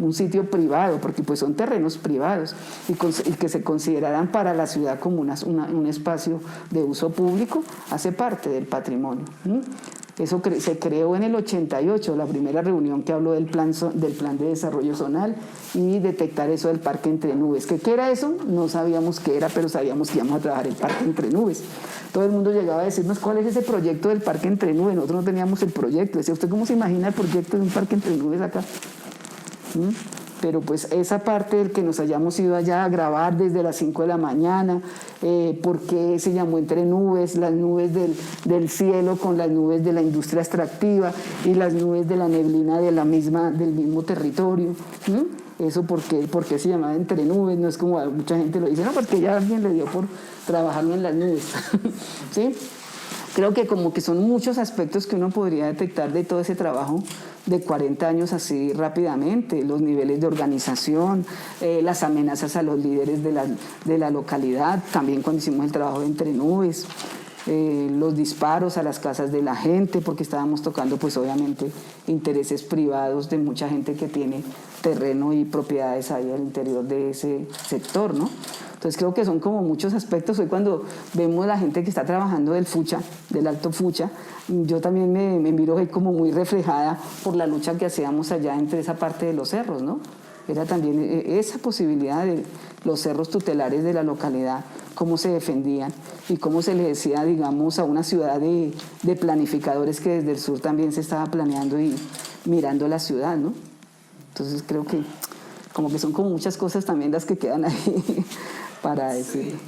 Speaker 7: Un sitio privado, porque pues son terrenos privados, y que se consideraran para la ciudad como un espacio de uso público, hace parte del patrimonio. Eso se creó en el 88, la primera reunión que habló del plan de desarrollo zonal y detectar eso del Parque Entre Nubes. ¿Qué era eso? No sabíamos qué era, pero sabíamos que íbamos a trabajar el Parque Entre Nubes. Todo el mundo llegaba a decirnos, ¿cuál es ese proyecto del Parque Entre Nubes? Nosotros no teníamos el proyecto. Decía, ¿usted cómo se imagina el proyecto de un Parque Entre Nubes acá? pero pues esa parte del que nos hayamos ido allá a grabar desde las 5 de la mañana, por qué se llamó Entre Nubes, las nubes del cielo con las nubes de la industria extractiva y las nubes de la neblina del mismo territorio. Eso por qué se llamaba Entre Nubes, no es como mucha gente lo dice, no, porque ya alguien le dio por trabajarlo en las nubes. ¿Sí? Creo que como que son muchos aspectos que uno podría detectar de todo ese trabajo de 40 años así rápidamente, los niveles de organización, las amenazas a los líderes de la localidad, también cuando hicimos el trabajo de Entre Nubes, los disparos a las casas de la gente, porque estábamos tocando pues obviamente intereses privados de mucha gente que tiene terreno y propiedades ahí al interior de ese sector, ¿no? Entonces creo que son como muchos aspectos. Hoy cuando vemos la gente que está trabajando del Fucha, del Alto Fucha, yo también me miro ahí como muy reflejada por la lucha que hacíamos allá entre esa parte de los cerros, ¿no? Era también esa posibilidad de los cerros tutelares de la localidad, cómo se defendían y cómo se le decía, digamos, a una ciudad de planificadores que desde el sur también se estaba planeando y mirando la ciudad, ¿no? Entonces creo que como que son como muchas cosas también las que quedan ahí para decir.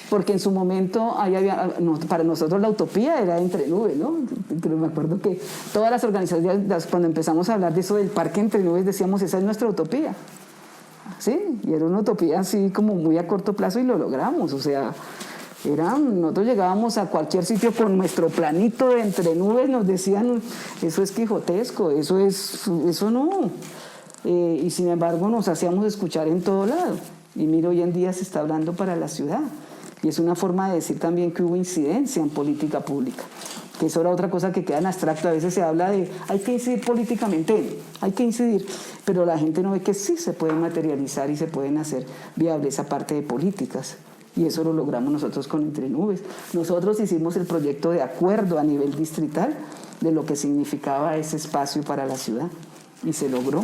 Speaker 7: Porque en su momento para nosotros la utopía era Entre Nubes, ¿no? Pero me acuerdo que todas las organizaciones, cuando empezamos a hablar de eso del parque Entre Nubes, decíamos, esa es nuestra utopía. ¿Sí? Y era una utopía así como muy a corto plazo y lo logramos. O sea, nosotros llegábamos a cualquier sitio con nuestro planito de Entre Nubes, nos decían, eso es quijotesco, eso no. Y sin embargo nos hacíamos escuchar en todo lado. Y mira, hoy en día se está hablando para la ciudad. Y es una forma de decir también que hubo incidencia en política pública. Que eso era otra cosa que queda en abstracto. A veces se habla de, hay que incidir políticamente, hay que incidir. Pero la gente no ve que sí se puede materializar y se pueden hacer viable esa parte de políticas. Y eso lo logramos nosotros con Entre Nubes. Nosotros hicimos el proyecto de acuerdo a nivel distrital de lo que significaba ese espacio para la ciudad. Y se logró.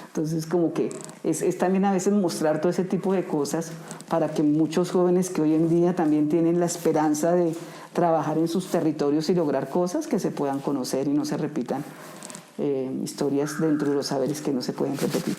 Speaker 7: Entonces como que es también a veces mostrar todo ese tipo de cosas para que muchos jóvenes que hoy en día también tienen la esperanza de trabajar en sus territorios y lograr cosas que se puedan conocer y no se repitan historias dentro de los saberes que no se pueden repetir.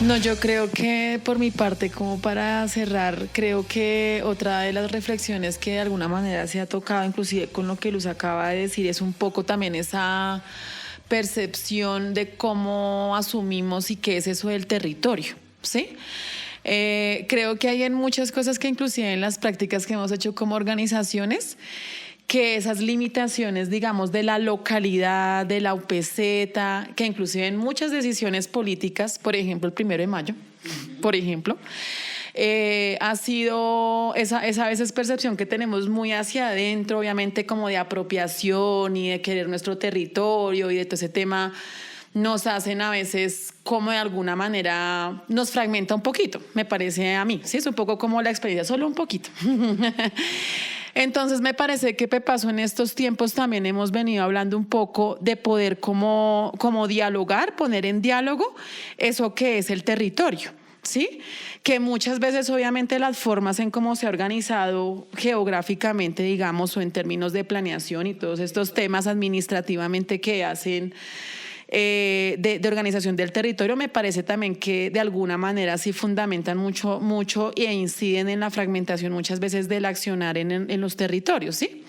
Speaker 6: No, yo creo que por mi parte, como para cerrar, creo que otra de las reflexiones que de alguna manera se ha tocado, inclusive con lo que Luz acaba de decir, es un poco también esa percepción de cómo asumimos y qué es eso del territorio, ¿sí? Creo que hay en muchas cosas que inclusive en las prácticas que hemos hecho como organizaciones, que esas limitaciones, digamos, de la localidad, de la UPZ, que inclusive en muchas decisiones políticas, por ejemplo, el 1 de mayo, por ejemplo, ha sido esa a veces percepción que tenemos muy hacia adentro, obviamente como de apropiación y de querer nuestro territorio y de todo ese tema, nos hacen a veces como de alguna manera, nos fragmenta un poquito, me parece a mí, ¿sí? Es un poco como la experiencia, solo un poquito. Entonces me parece que Pepaso en estos tiempos también hemos venido hablando un poco de poder como dialogar, poner en diálogo eso que es el territorio, ¿sí? Que muchas veces obviamente las formas en cómo se ha organizado geográficamente, digamos, o en términos de planeación y todos estos temas administrativamente que hacen de organización del territorio, me parece también que de alguna manera sí fundamentan mucho e inciden en la fragmentación muchas veces del accionar en los territorios, ¿sí?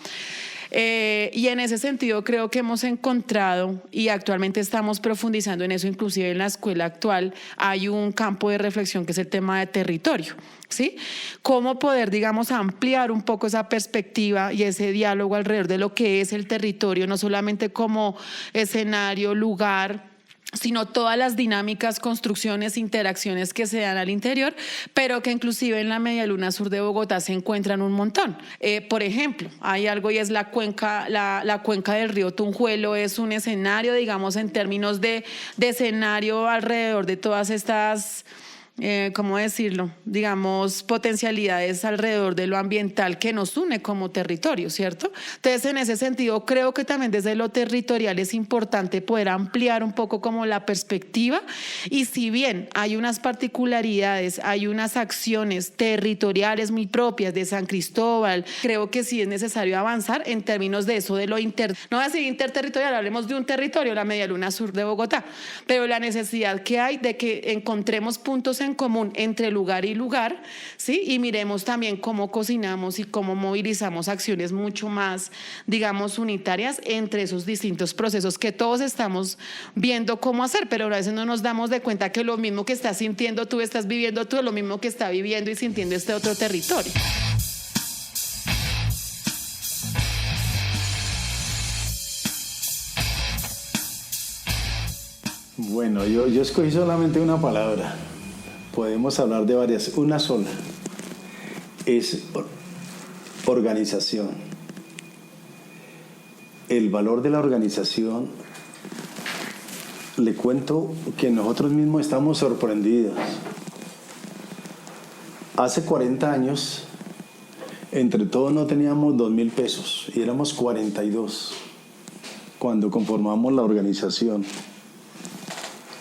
Speaker 6: Y en ese sentido creo que hemos encontrado, y actualmente estamos profundizando en eso, inclusive en la escuela actual hay un campo de reflexión que es el tema de territorio, ¿sí? Cómo poder, digamos, ampliar un poco esa perspectiva y ese diálogo alrededor de lo que es el territorio, no solamente como escenario, lugar, sino todas las dinámicas, construcciones, interacciones que se dan al interior, pero que inclusive en la Media Luna Sur de Bogotá se encuentran un montón. Por ejemplo, hay algo y es la cuenca del río Tunjuelo, es un escenario, digamos, en términos de escenario alrededor de todas estas... ¿cómo decirlo? Digamos, potencialidades alrededor de lo ambiental que nos une como territorio, ¿cierto? Entonces, en ese sentido, creo que también desde lo territorial es importante poder ampliar un poco como la perspectiva, y si bien hay unas particularidades, hay unas acciones territoriales muy propias de San Cristóbal, creo que sí es necesario avanzar en términos de eso, de lo no voy a decir interterritorial, hablemos de un territorio, la Media Luna Sur de Bogotá, pero la necesidad que hay de que encontremos puntos en común entre lugar y lugar, ¿sí? Y miremos también cómo cocinamos y cómo movilizamos acciones mucho más, digamos, unitarias entre esos distintos procesos que todos estamos viendo cómo hacer, pero a veces no nos damos de cuenta que lo mismo que estás sintiendo tú, estás viviendo tú, es lo mismo que está viviendo y sintiendo este otro territorio.
Speaker 8: Bueno, yo escogí solamente una palabra. Podemos hablar de varias. Una sola. Es organización. El valor de la organización, le cuento que nosotros mismos estamos sorprendidos. Hace 40 años, entre todos no teníamos 2.000 pesos y éramos 42 cuando conformamos la organización.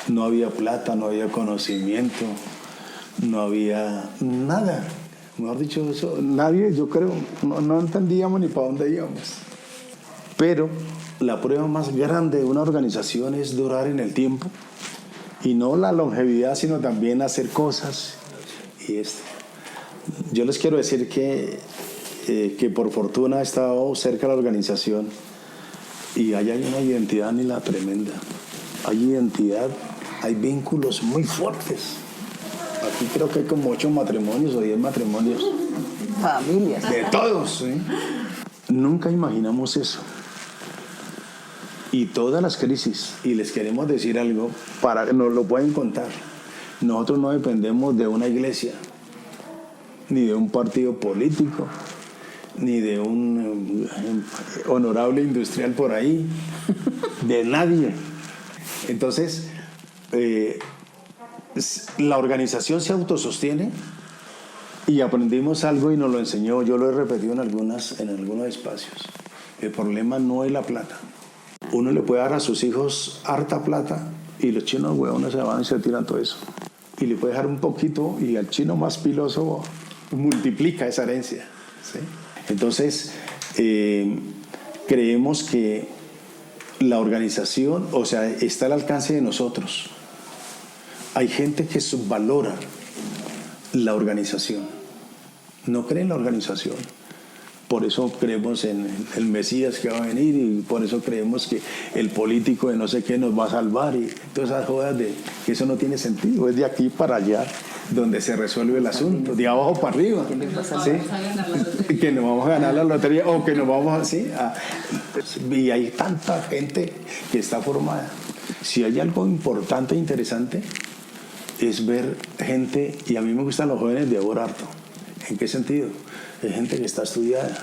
Speaker 8: No había plata, no había conocimiento, no había nada. Mejor dicho, eso, nadie, yo creo, no entendíamos ni para dónde íbamos. Pero la prueba más grande de una organización es durar en el tiempo, y no la longevidad, sino también hacer cosas. Y yo les quiero decir que por fortuna he estado cerca de la organización, y ahí hay una identidad ni la tremenda. Hay identidad, hay vínculos muy fuertes. Aquí creo que hay como 8 matrimonios o 10 matrimonios.
Speaker 7: Familias.
Speaker 8: De todos, ¿sí? Nunca imaginamos eso. Y todas las crisis, y les queremos decir algo, para que nos lo pueden contar. Nosotros no dependemos de una iglesia, ni de un partido político, ni de un honorable industrial por ahí, de nadie. Entonces, la organización se autosostiene, y aprendimos algo y nos lo enseñó, yo lo he repetido en algunos espacios. El problema no es la plata. Uno le puede dar a sus hijos harta plata y los chinos huevones se van y se tiran todo eso. Y le puede dejar un poquito y al chino más piloso multiplica esa herencia, ¿sí? Entonces, creemos que la organización, o sea, está al alcance de nosotros. Hay gente que subvalora la organización, no cree en la organización. Por eso creemos en el Mesías que va a venir, y por eso creemos que el político de no sé qué nos va a salvar, y todas esas jodas de que eso no tiene sentido. Es de aquí para allá donde se resuelve el asunto, de abajo para arriba, ¿sí? Que nos vamos a ganar la lotería, o que nos vamos así. Y hay tanta gente que está formada. Si hay algo importante e interesante, es ver gente, y a mí me gustan los jóvenes de ahora harto. ¿En qué sentido? Es gente que está estudiada,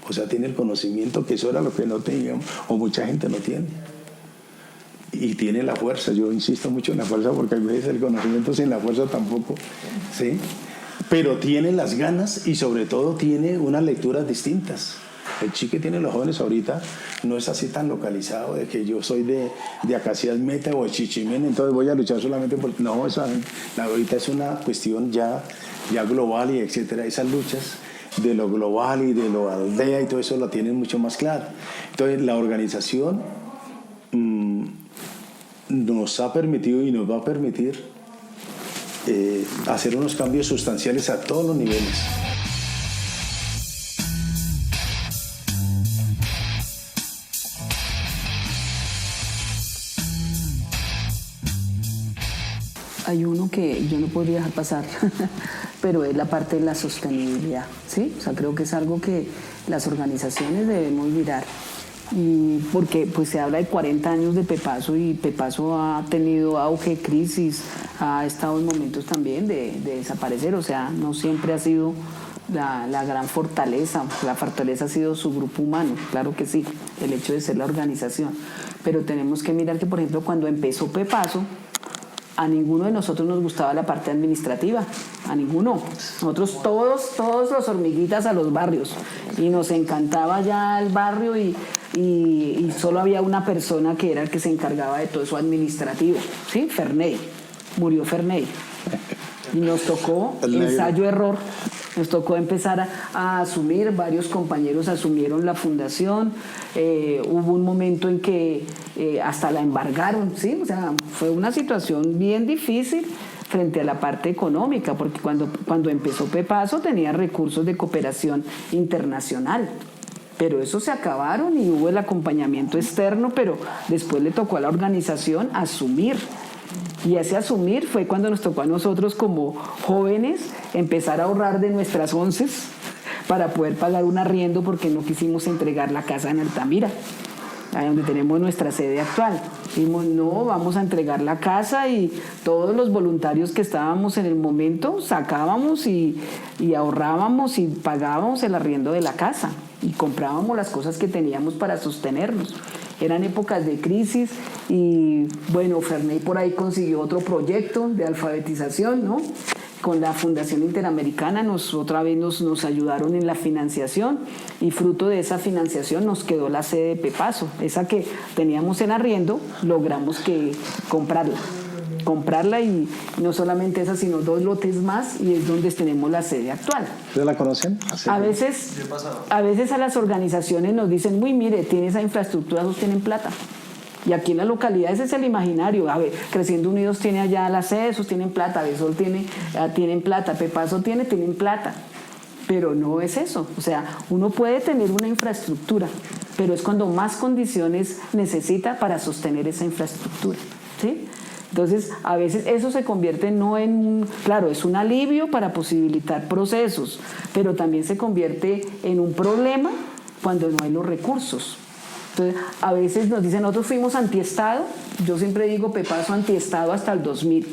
Speaker 8: o sea, tiene el conocimiento, que eso era lo que no teníamos, o mucha gente no tiene. Y tiene la fuerza. Yo insisto mucho en la fuerza, porque a veces el conocimiento sin la fuerza tampoco, ¿sí? Pero tiene las ganas, y sobre todo tiene unas lecturas distintas. El chip que tienen los jóvenes ahorita no es así tan localizado, de que yo soy de Acacias Meta o de Chichimén, entonces voy a luchar solamente por... No, ahorita es una cuestión ya global, y etcétera. Esas luchas de lo global y de lo aldea y todo eso lo tienen mucho más claro. Entonces, la organización nos ha permitido y nos va a permitir hacer unos cambios sustanciales a todos los niveles.
Speaker 7: Hay uno que yo no podría dejar pasar, pero es la parte de la sostenibilidad, ¿sí? O sea, creo que es algo que las organizaciones debemos mirar. Y porque pues se habla de 40 años de Pepaso y Pepaso ha tenido auge, crisis, ha estado en momentos también de desaparecer, o sea, no siempre ha sido la gran fortaleza, la fortaleza ha sido su grupo humano, claro que sí, el hecho de ser la organización, pero tenemos que mirar que, por ejemplo, cuando empezó Pepaso, a ninguno de nosotros nos gustaba la parte administrativa, a ninguno. Nosotros todos los hormiguitas a los barrios, y nos encantaba ya el barrio y solo había una persona que era el que se encargaba de todo eso administrativo, ¿sí? Ferney, murió Ferney. Y nos tocó ensayo-error, nos tocó empezar a asumir, varios compañeros asumieron la fundación, hubo un momento en que hasta la embargaron, ¿sí? O sea, fue una situación bien difícil frente a la parte económica, porque cuando empezó Pepaso tenía recursos de cooperación internacional, pero esos se acabaron y hubo el acompañamiento externo, pero después le tocó a la organización asumir. Y ese asumir fue cuando nos tocó a nosotros como jóvenes empezar a ahorrar de nuestras onces para poder pagar un arriendo, porque no quisimos entregar la casa en Altamira, ahí donde tenemos nuestra sede actual. Dijimos, no, vamos a entregar la casa, y todos los voluntarios que estábamos en el momento sacábamos y ahorrábamos y pagábamos el arriendo de la casa y comprábamos las cosas que teníamos para sostenernos. Eran épocas de crisis y bueno, Ferney por ahí consiguió otro proyecto de alfabetización, ¿no? Con la Fundación Interamericana otra vez nos ayudaron en la financiación, y fruto de esa financiación nos quedó la sede de Pepaso, esa que teníamos en arriendo, logramos comprarla y no solamente esa, sino 2 lotes más, y es donde tenemos la sede actual.
Speaker 8: ¿Ustedes la conocen?
Speaker 7: A veces a las organizaciones nos dicen, muy mire, tiene esa infraestructura, esos tienen plata. Y aquí en la localidad ese es el imaginario. A ver, Creciendo Unidos tiene allá la sede, esos tienen plata, Besol tienen plata, Pepaso tienen plata. Pero no es eso. O sea, uno puede tener una infraestructura, pero es cuando más condiciones necesita para sostener esa infraestructura, ¿sí? Entonces, a veces eso se convierte claro, es un alivio para posibilitar procesos, pero también se convierte en un problema cuando no hay los recursos. Entonces, a veces nos dicen, nosotros fuimos antiestado, yo siempre digo Pepaso antiestado hasta el 2000.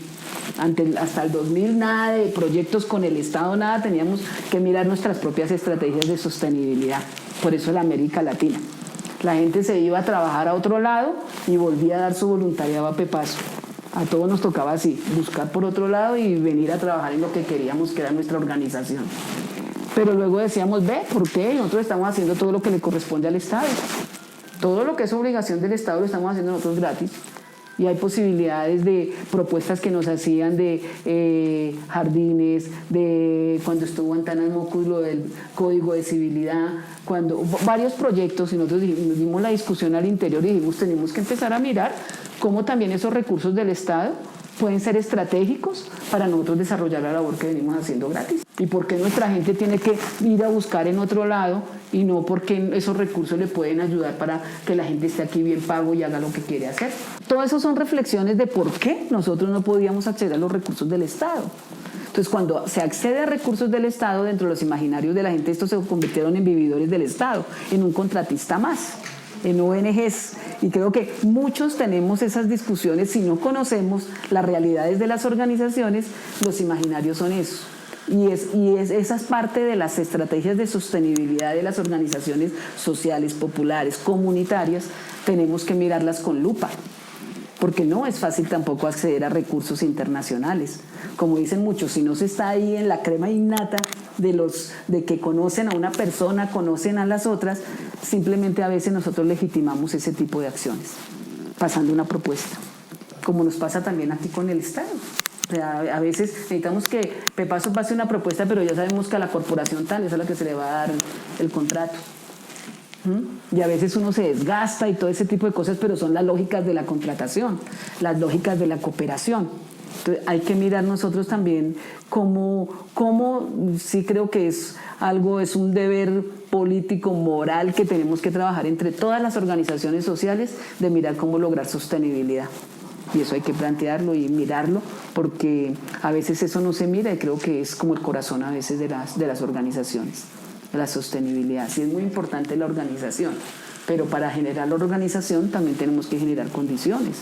Speaker 7: Hasta el 2000 nada de proyectos con el Estado, nada, teníamos que mirar nuestras propias estrategias de sostenibilidad, por eso la América Latina. La gente se iba a trabajar a otro lado y volvía a dar su voluntariado a Pepaso. A todos nos tocaba así, buscar por otro lado y venir a trabajar en lo que queríamos, que era nuestra organización. Pero luego decíamos, ¿por qué? Nosotros estamos haciendo todo lo que le corresponde al Estado. Todo lo que es obligación del Estado lo estamos haciendo nosotros gratis. Y hay posibilidades de propuestas que nos hacían de jardines, de cuando estuvo Antanas Mocus lo del Código de Civilidad, varios proyectos, y nosotros nos dimos la discusión al interior y dijimos, tenemos que empezar a mirar cómo también esos recursos del Estado pueden ser estratégicos para nosotros desarrollar la labor que venimos haciendo gratis. Y por qué nuestra gente tiene que ir a buscar en otro lado, y no porque esos recursos le pueden ayudar para que la gente esté aquí bien pago y haga lo que quiere hacer. Todo eso son reflexiones de por qué nosotros no podíamos acceder a los recursos del Estado. Entonces, cuando se accede a recursos del Estado, dentro de los imaginarios de la gente, estos se convirtieron en vividores del Estado, en un contratista más, en ONGs. Y creo que muchos tenemos esas discusiones. Si no conocemos las realidades de las organizaciones, los imaginarios son eso. Esa es parte de las estrategias de sostenibilidad de las organizaciones sociales, populares, comunitarias. Tenemos que mirarlas con lupa, porque no es fácil tampoco acceder a recursos internacionales. Como dicen muchos, si no se está ahí en la crema innata de que conocen a una persona, conocen a las otras, simplemente a veces nosotros legitimamos ese tipo de acciones, pasando una propuesta, como nos pasa también aquí con el Estado. O sea, a veces necesitamos que Pepaso pase una propuesta, pero ya sabemos que a la corporación tal es a la que se le va a dar el contrato. Y a veces uno se desgasta y todo ese tipo de cosas, pero son las lógicas de la contratación, las lógicas de la cooperación. Entonces hay que mirar nosotros también cómo sí creo que es un deber político, moral, que tenemos que trabajar entre todas las organizaciones sociales, de mirar cómo lograr sostenibilidad. Y eso hay que plantearlo y mirarlo, porque a veces eso no se mira y creo que es como el corazón a veces de las organizaciones, la sostenibilidad. Sí es muy importante la organización, pero para generar la organización también tenemos que generar condiciones.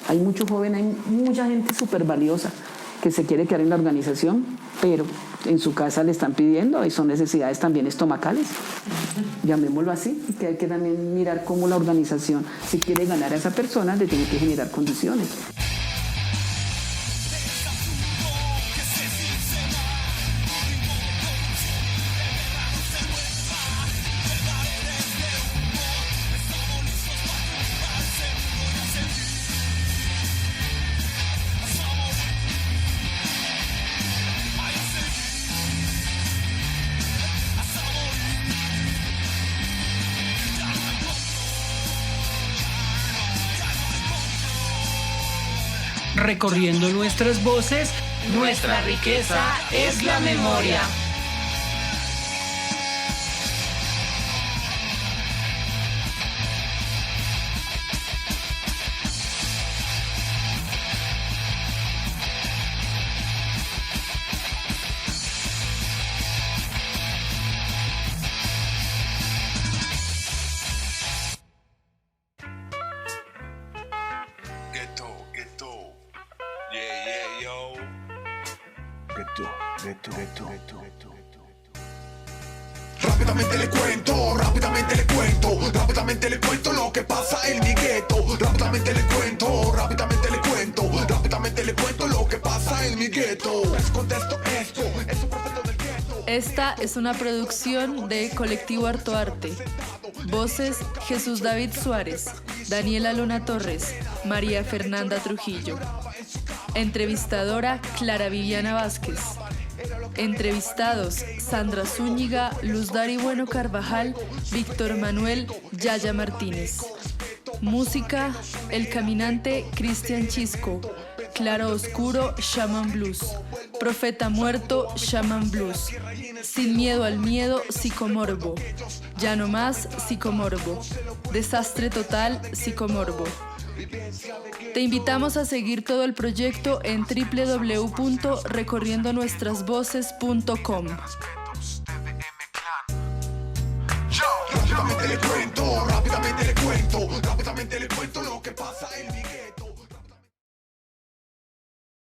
Speaker 7: Hay mucho joven, hay mucha gente súper valiosa que se quiere quedar en la organización, pero en su casa le están pidiendo y son necesidades también estomacales, llamémoslo así, que hay que también mirar cómo la organización, si quiere ganar a esa persona, le tiene que generar condiciones.
Speaker 1: Recorriendo nuestras voces, nuestra riqueza es la memoria.
Speaker 10: Rápidamente le cuento lo que pasa en mi gueto. Rápidamente le cuento lo que pasa en mi gueto. Les contesto esto, es un profeta del gueto.
Speaker 4: Esta es una producción de Colectivo Harto Arte. Voces: Jesús David Suárez, Daniela Luna Torres, María Fernanda Trujillo. Entrevistadora: Clara Viviana Vázquez. Entrevistados: Sandra Zúñiga, Luz Dari Bueno Carvajal, Víctor Manuel Yaya Martínez. Música: El Caminante, Cristian Chisco. Claro Oscuro, Shaman Blues. Profeta Muerto, Shaman Blues. Sin Miedo al Miedo, Psicomorbo. Ya no más, Psicomorbo. Desastre Total, Psicomorbo. Te invitamos a seguir todo el proyecto en www.recorriendonuestrasvoces.com.
Speaker 10: Rápidamente le cuento lo que